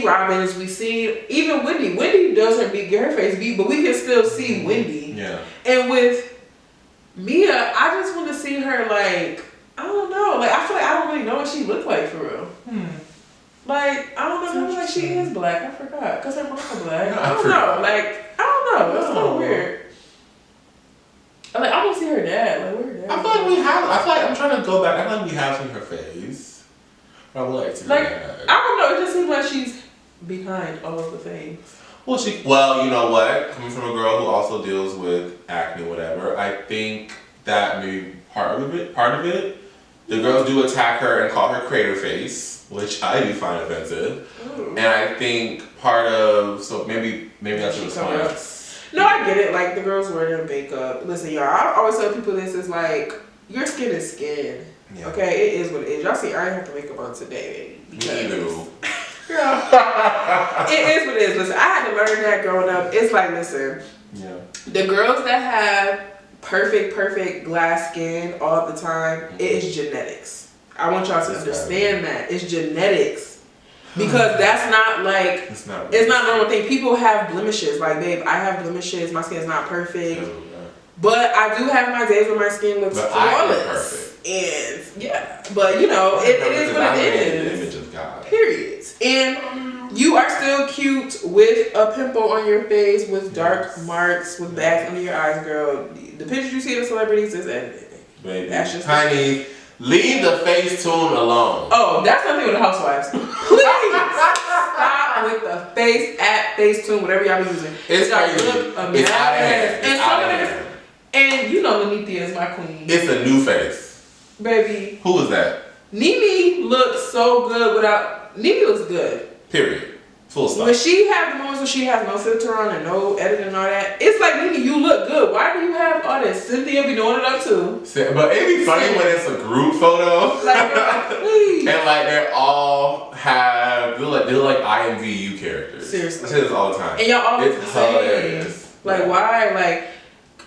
Robin's, we see even Wendy. Wendy doesn't get her face beat, but we can still see Wendy. Yeah. And with Mia, I just want to see her like, I don't know. Like, I feel like I don't really know what she looked like for real. Like, I don't know. Like, she is black. I forgot. Because her mom's black. I don't know. Like, I don't know. That's kind of weird. Like, I don't see her dad. Like, where her dad? I feel like I'm trying to go back. I feel like we have seen her face. I would like to. Like, I don't know. It just seems like she's behind all of the things. Well, you know what? Coming from a girl who also deals with acne, whatever, I think that maybe part of it, the girls do attack her and call her crater face, which I do find offensive. Ooh. And I think maybe that's a response. No, I get it. Like, the girls wear their makeup. Listen, y'all, I always tell people this is like, your skin is skin. Yeah. Okay, it is what it is. Y'all see, I ain't have to makeup on today, baby. Me either. It is what it is. Listen, I had to learn that growing up. It's like, listen, the girls that have perfect glass skin all the time, it is genetics. I want y'all to understand that. It's genetics. Because that's not like, it's not a normal thing. People have blemishes. Like, babe, I have blemishes. My skin's not perfect. But I do have my days where my skin looks flawless. And but you know, it is what it is. The image of God. Period. And you are still cute with a pimple on your face, with dark marks, with bags under your eyes, girl. The pictures you see of the celebrities is edited. Baby, that's just honey. Leave the Facetune alone. Oh, that's nothing with the housewives. Please stop with the Facetune, whatever y'all be using. It's crazy. It's out of hand. And some of this, and you know Lenithia is my queen. It's a new face. Baby. Who is that? Nene looks so good without. Nene looks good. Period. Full stop. When she have the moments where she has no filter on and no editing and all that, it's like, Nene, you look good. Why do you have all this? Cynthia be doing it up too. But it'd be funny when it's a group photo. Like, please. And like they all have, they're like IMVU characters. Seriously. I say this all the time. And y'all always it's the same. hilarious. Like, why? Like,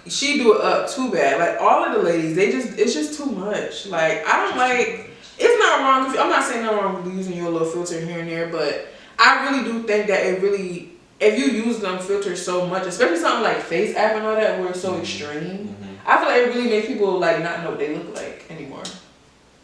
she do it up too bad. Like, all of the ladies, it's just too much. Like, I don't like, it's not wrong. I'm not saying nothing wrong with using your little filter here and there, but I really do think that it really, if you use them filters so much, especially something like face app and all that, where it's so extreme, I feel like it really makes people like not know what they look like anymore.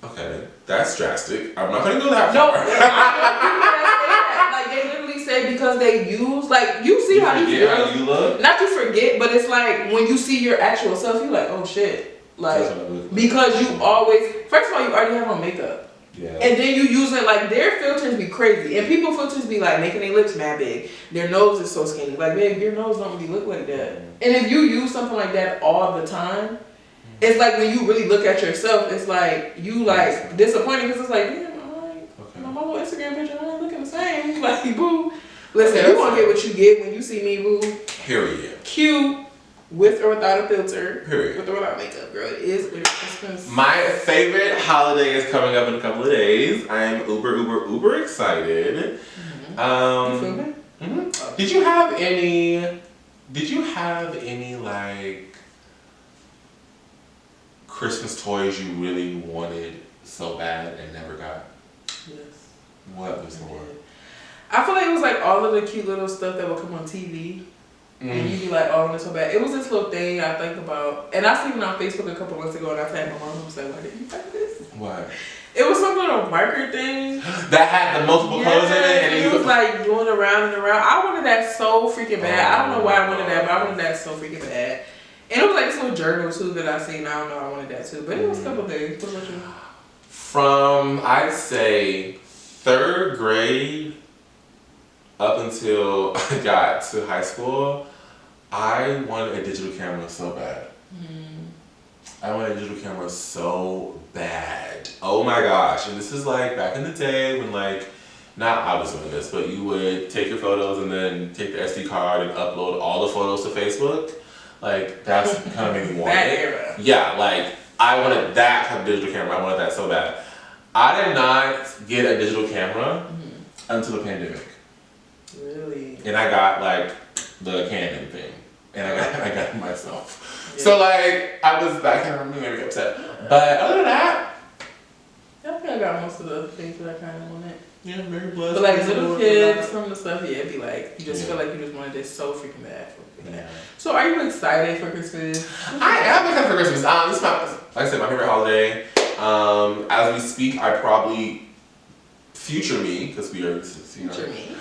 Okay, that's drastic. I'm not gonna go that No, far. I know people that say that. Like, they literally say because they use, like, you see how you feel. How you look? Not to forget, but it's like when you see your actual self, you're like, oh shit. Like, because you always, first of all, you already have on makeup. Yeah. And then you using, like, their filters be crazy. And people filters be like making their lips mad big. Their nose is so skinny. Like, babe, your nose don't really look like that. And if you use something like that all the time, it's like when you really look at yourself, it's like you like disappointed because it's like, damn, my little Instagram picture, I ain't looking the same. Like, boo. Listen, you gonna get what you get when you see me, boo. Period. Cute, with or without a filter. Period. With or without makeup, girl. It is what it is. My favorite holiday is coming up in a couple of days. I'm uber excited. You feel me? Mm-hmm. Did you have any like Christmas toys you really wanted so bad and never got? Yes. What was the one? I feel like it was like all of the cute little stuff that would come on TV. And you'd be like, oh, I want it so bad. It was this little thing I think about. And I seen it on Facebook a couple months ago, and I tagged my mom and was like, why did you find this? What? It was some little marker thing. That had the multiple colors in it? And it was like going around and around. I wanted that so freaking bad. I don't know why I wanted that, but I wanted that so freaking bad. And it was like this little journal too that I seen. I don't know, I wanted that too. But it was a couple things. What about you? From, I'd say, 3rd grade up until I got to high school, I wanted a digital camera so bad. I wanted a digital camera so bad. Oh my gosh. And this is like back in the day when like, not I was doing this, but you would take your photos and then take the SD card and upload all the photos to Facebook. Like, that's kind of made me want that it. era. Yeah, like, I wanted that type of digital camera. I wanted that so bad. I did not get a digital camera until the pandemic. Really? And I got like the Canon thing. And I got it myself. Yeah. So like, I was that kind of really upset. But other than that, I think I got most of the things that I kind of wanted. yeah, very blessed. But like little kids, some of the stuff, yeah, it'd be like, you just feel like you just wanted this so freaking bad. Yeah. So are you excited for Christmas? I am excited for Christmas. This is my, like I said, my favorite holiday. As we speak, I probably future me, because we are, you know. Future me.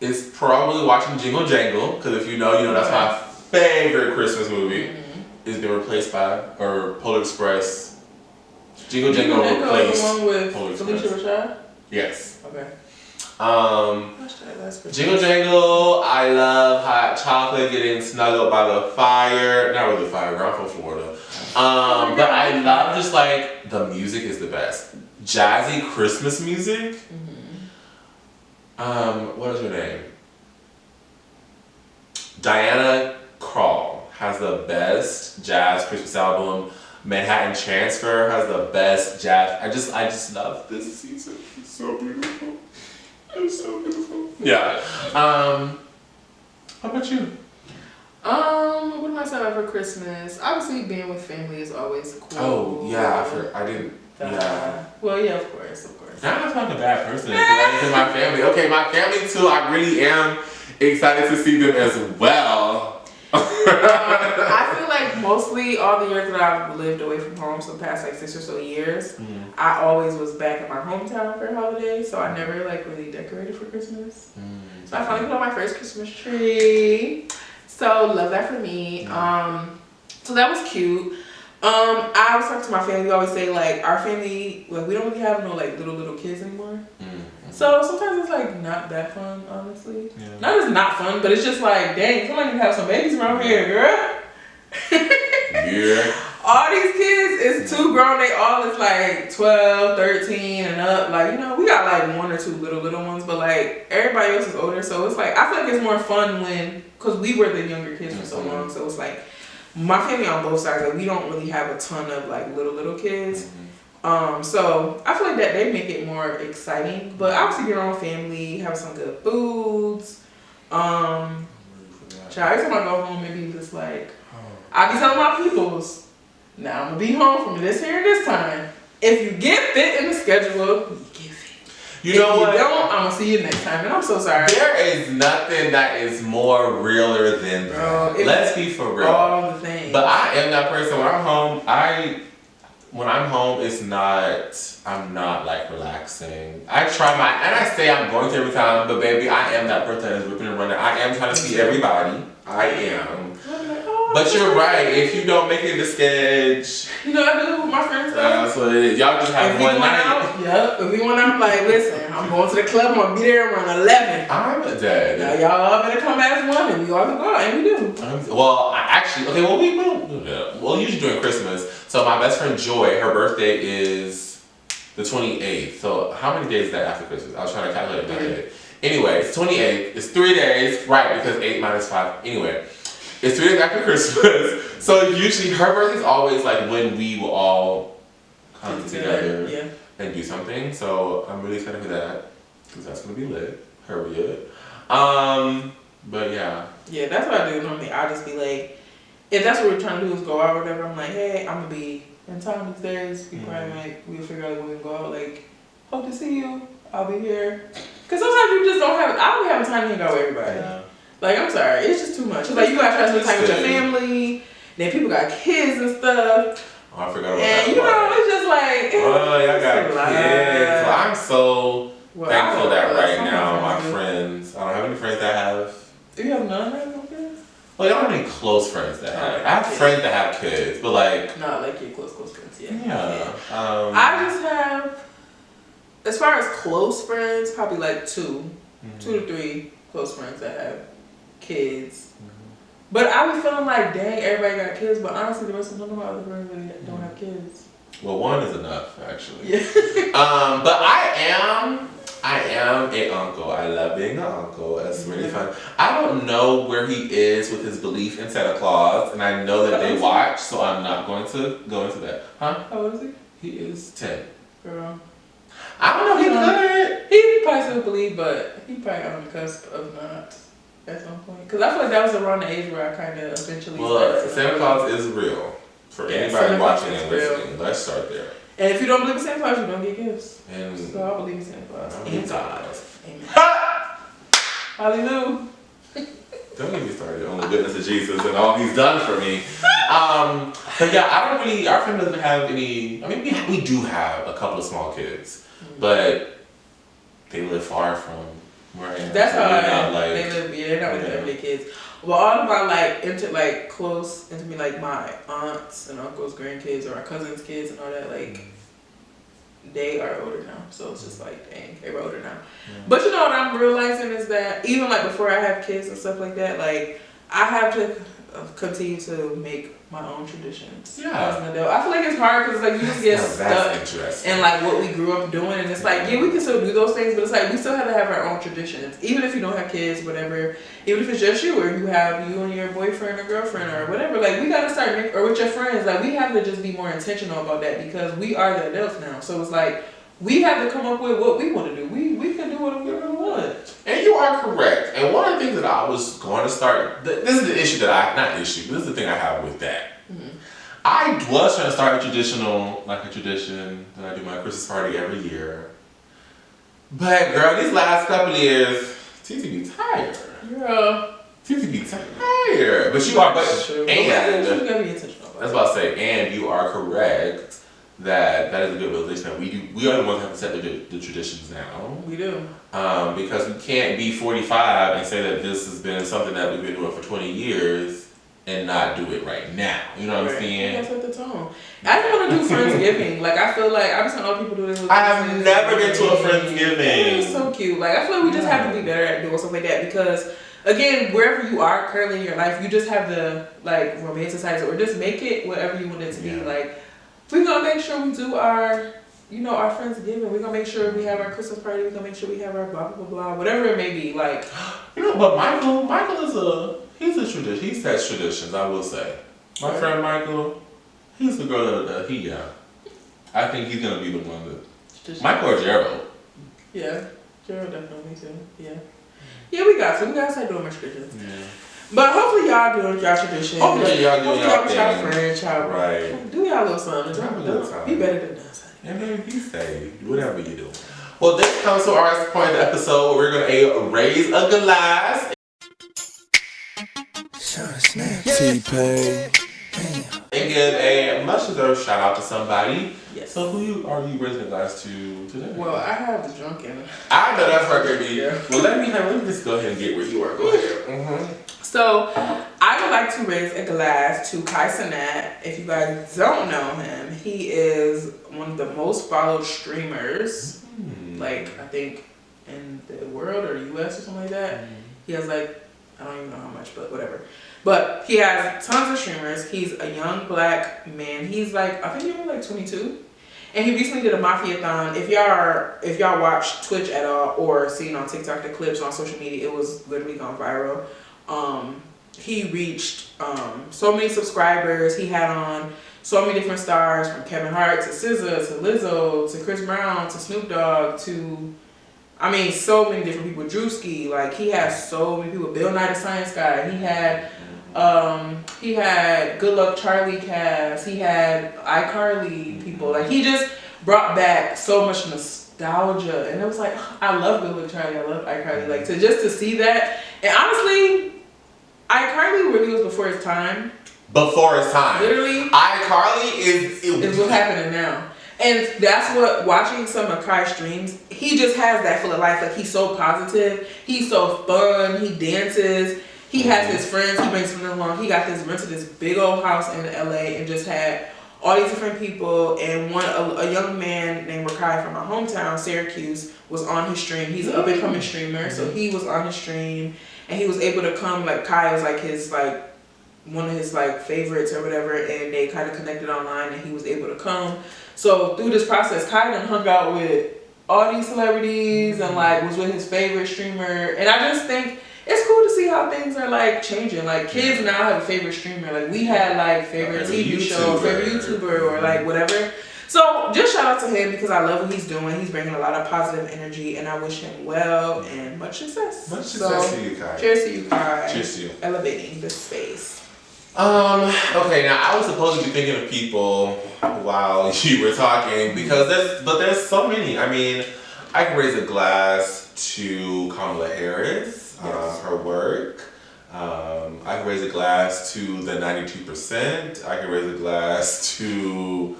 Is probably watching Jingle Jangle, because if you know, that's my favorite Christmas movie. It's been replaced by, or Polar Express. Jingle Jangle replaced the one with Polar Felicia Express. Rashad? Yes. Okay. Jingle Jangle, I love hot chocolate, getting snuggled by the fire. Not really the fire, I'm from Florida. But I love just like, the music is the best. Jazzy Christmas music. What is her name? Diana Krall has the best jazz Christmas album. Manhattan Transfer has the best jazz. I just love this season. It's so beautiful. It's so beautiful. Yeah. How about you? What am I saying for Christmas? Obviously, being with family is always cool. Oh yeah, I didn't. Yeah. Well, yeah, of course. Now I'm not a bad person. Because in my family. Okay, my family too. I really am excited to see them as well. I feel like mostly all the years that I've lived away from home, so the past like 6 or so years, I always was back in my hometown for holidays, so I never like really decorated for Christmas. So I finally put on my first Christmas tree. So love that for me. So that was cute. I was talking to my family. We always say like our family, like we don't really have no like little kids anymore. So sometimes it's like not that fun, honestly. Yeah. Not as not fun, but it's just like, dang, somebody can have some babies around here, girl. Yeah. All these kids, it's two grown. They all is like 12, 13 and up. Like, you know, we got like one or two little ones, but like everybody else is older. So it's like, I feel like it's more fun cause we were the younger kids for so long. So it's like, my family on both sides, like we don't really have a ton of like little kids. So I feel like that they make it more exciting. But obviously your own family, have some good foods. Child, every time I go home, maybe just like, I be telling my peoples, now I'm gonna be home from this here and this time. If you get fit in the schedule, you get fit. You know what? If you don't, I'm gonna see you next time, and I'm so sorry. There is nothing that is more realer than that. Let's be for real. All the things. But I am that person. When I'm home, I'm not like relaxing. I try and I say I'm going to every time, but baby, I am that person that is ripping and running. I am trying to see everybody. I am. But you're right. If you don't make it the sketch, you know, I do with my friends. That's what it is. Y'all just have one night. Yep. If we went out, like, listen, I'm going to the club. I'm gonna be there around 11. I'm dead. Now y'all all better come as one, and we all can go out, and we do. Well, usually during Christmas. So my best friend Joy, her birthday is the 28th. So how many days is that after Christmas? I was trying to calculate it in my head. Anyway, it's 28th. It's 3 days, right? Because 8 minus 5. Anyway. It's 3 days after Christmas, so usually her birthday is always like when we will all come together and do something. So I'm really excited for that because that's gonna be lit. Period. But yeah. Yeah, that's what I do normally. I just be like, if that's what we're trying to do is go out or whatever. I'm like, hey, I'm gonna be in town these days. We probably we'll figure out when we can go out. Like, hope to see you. I'll be here. Cause sometimes you just don't have. I don't be having time to hang out with everybody. Yeah. Like, I'm sorry, it's just too much. It's like, you gotta try to spend time with your family, then people got kids and stuff. Oh, I forgot about that. And, you know, it's just like, oh, y'all got kids. Well, I'm so thankful that right now, my friends, I don't have any friends that have. Do you have none that have no kids? Well, I don't have any close friends that have. I have friends that have kids, but like. Not like your close friends, yeah. I just have, as far as close friends, probably like 2 to 3 close friends that have kids. But I was feeling like, dang, everybody got kids, but honestly the rest of none of my other friends really don't have kids. Well, one is enough, actually. Yeah. But I am an uncle. I love being an uncle. It's really fun. I don't know where he is with his belief in Santa Claus, and I know that they watch, so I'm not going to go into that. Huh? How old is he? He is 10. Girl. I don't know, he could. He probably still believe, but he probably on the cusp of not. At some point, because I feel like that was around the age where I kind of eventually. Well, Santa Claus is real for anybody watching and listening. Let's start there. And if you don't believe in Santa Claus, you don't get gifts. And so I believe in Santa Claus. And God. Amen. Hallelujah. Don't get me started on the goodness of Jesus and all He's done for me. But yeah, I don't really. Our family doesn't have any. I mean, we do have a couple of small kids, but they live far from. Right. That's how they live. Yeah, they're not with everyday kids. Well, all of my close into me, like my aunts and uncles, grandkids, or my cousins' kids, and all that. Like, they are older now, so it's just like, dang, they're older now. Yeah. But you know what I'm realizing is that even like before I have kids and stuff like that, like I have to continue to make my own traditions. Yeah. As an adult, I feel like it's hard because like you just get stuck in like what we grew up doing, and it's like we can still do those things, but it's like we still have to have our own traditions, even if you don't have kids, whatever. Even if it's just you, or you have you and your boyfriend or girlfriend or whatever, like we gotta start or with your friends, like we have to just be more intentional about that because we are the adults now. So it's like we have to come up with what we want to do. We can do whatever we want. And you are correct. And one of the things that I was going to start, this is the issue that this is the thing I have with that. Mm-hmm. I was trying to start a tradition that I do my Christmas party every year. But girl, these last couple of years, Titi be tired. Girl. Titi be tired. But you are, that's about to say, and you are correct. That is a good realization. We are the ones that have to set the traditions now. We do. Because we can't be 45 and say that this has been something that we've been doing for 20 years and not do it right now. You know what I'm saying? That's what the tone. I just want to do Friendsgiving. Like I feel like I've seen other people do this. I have never been to a Friendsgiving. It's so cute. Like I feel like we just have to be better at doing stuff like that because again, wherever you are currently in your life, you just have to like romanticize it or just make it whatever you want it to be. Like we're gonna make sure we do our, our Friendsgiving. We're gonna make sure we have our Christmas party. We're gonna make sure we have our blah blah blah, whatever it may be. Like, but Michael he's a tradition. He sets traditions. I will say, my friend Michael, he's the girl that he I think he's gonna be the one that Michael or Gerald. Yeah, Gerald definitely too. Yeah, we got to start doing my traditions. Yeah. But hopefully y'all doing y'all traditions. Hopefully y'all doing y'all thing. Y'all friends, y'all right. Do y'all little something. Be better than us. And then he say whatever you do. Well, this comes to our point of the episode where we're gonna raise a glass. T-Pain. And give a much deserved shout out to somebody. Yes. So who are you raising a glass to today? Well, I have the drunken. I know that's right, baby. Yeah. Well, let me just go ahead and get where you are. Go ahead. Mm-hmm. So, I would like to raise a glass to Kai Cenat. If you guys don't know him, he is one of the most followed streamers, like, I think, in the world or US or something like that. He has, like, I don't even know how much, but whatever. But he has tons of streamers. He's a young black man. He's, like, I think he's only, like, 22. And he recently did a Mafia-thon. If y'all watch Twitch at all or seen on TikTok the clips on social media, it was literally gone viral. He reached so many subscribers. He had on so many different stars, from Kevin Hart to SZA to Lizzo to Chris Brown to Snoop Dogg to, so many different people. Drewski, like, he has so many people. Bill Nye the Science Guy. He had Good Luck Charlie cast. He had iCarly people. Like, he just brought back so much nostalgia, and it was like, I love Good Luck Charlie. I love iCarly. Like, to see that, and honestly, iCarly really was before his time. Before his time. Literally. iCarly is what's happening now. And that's what, watching some of Kai's streams, he just has that full of life. Like, he's so positive. He's so fun. He dances. He has his friends. He brings them along. He got rented this big old house in LA and just had all these different people. And a young man named Rakai from my hometown, Syracuse, was on his stream. He's an up-and-coming streamer. So he was on his stream. And he was able to come, like, Kai was like his, like, one of his, like, favorites or whatever, and they kind of connected online, and he was able to come. So through this process, Kai done hung out with all these celebrities and, like, was with his favorite streamer. And I just think it's cool to see how things are, like, changing. Like, kids now have a favorite streamer. Like, we had, like, favorite TV show, favorite YouTuber, or, like, whatever. So, just shout out to him because I love what he's doing. He's bringing a lot of positive energy, and I wish him well and much success. Much success to you, Kai. Cheers to you, Kai. Cheers to you. Elevating this space. Okay, now I was supposed to be thinking of people while you were talking because there's so many. I can raise a glass to Kamala Harris, her work. I can raise a glass to the 92%. I can raise a glass to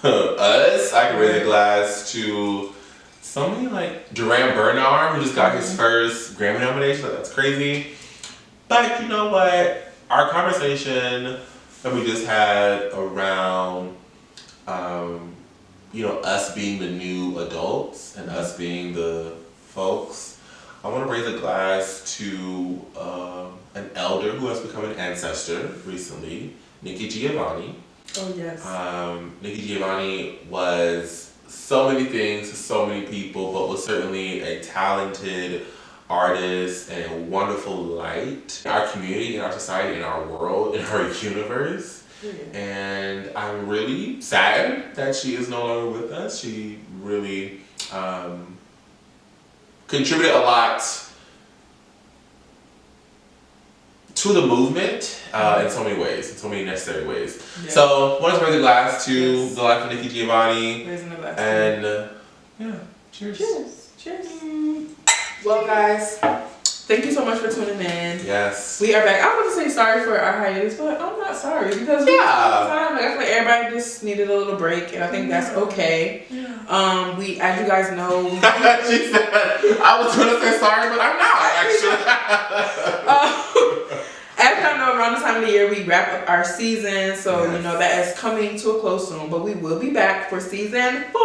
us. I can raise a glass to somebody like Duran Bernard, who just got his first Grammy nomination. That's crazy. But you know what? Our conversation that we just had around, us being the new adults and us being the folks, I want to raise a glass to an elder who has become an ancestor recently, Nikki Giovanni. Oh, yes. Nikki Giovanni was so many things to so many people, but was certainly a talented artist and a wonderful light in our community, in our society, in our world, in our universe. Yeah. And I'm really sad that she is no longer with us. She really contributed a lot to the movement in so many ways, in so many necessary ways. Yeah. So, I want to raise a glass to the life of Nikki Giovanni. Raising a glass. And cheers. Cheers. Cheers. Well, guys, thank you so much for tuning in. Yes. We are back. I want to say sorry for our hiatus, but I'm not sorry because I feel like everybody just needed a little break, and I think that's okay. Yeah. We, as you guys know, she said, I was going to say sorry, but I'm not actually. As y'all know, around this time of the year, we wrap up our season, so that is coming to a close soon. But we will be back for season 4.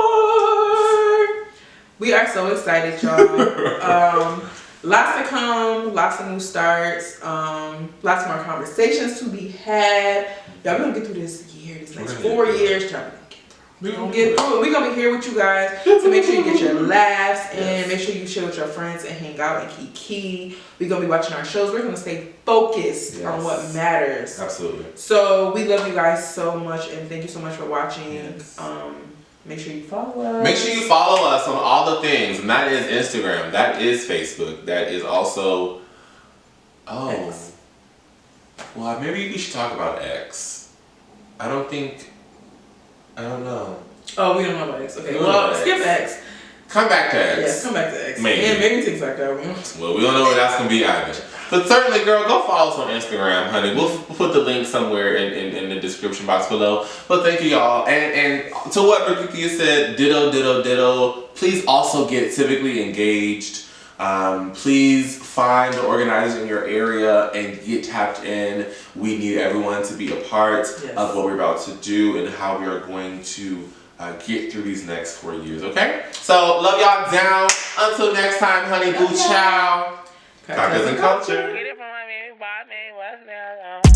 We are so excited, y'all. Lots to come, lots of new starts, lots more conversations to be had. Y'all, we're gonna get through this year, this next 4 years, y'all. We're gonna get through it. We're gonna be here with you guys to make sure you get your laughs and make sure you chill with your friends and hang out and kiki. We're gonna be watching our shows. We're gonna stay focused on what matters. Absolutely. So we love you guys so much and thank you so much for watching. Yes. Make sure you follow us. Make sure you follow us on all the things. And that is Instagram. That is Facebook. That is also X. Well, maybe we should talk about X. I don't know. Oh, we don't know about X. Okay, well, skip X. Come back to X. Yes, come back to X. Maybe. And maybe TikTok. Well, we don't know what that's going to be either. But certainly, girl, go follow us on Instagram, honey. We'll put the link somewhere in the description box below. But thank you, y'all. And to what Brigethia said, ditto, ditto, ditto. Please also get civically engaged. Please find the organizers in your area and get tapped in. We need everyone to be a part of what we're about to do and how we are going to get through these next 4 years, okay? So, love y'all down. Until next time, honey. Boo chow. Cocktails and culture. Get it from my baby, what's now?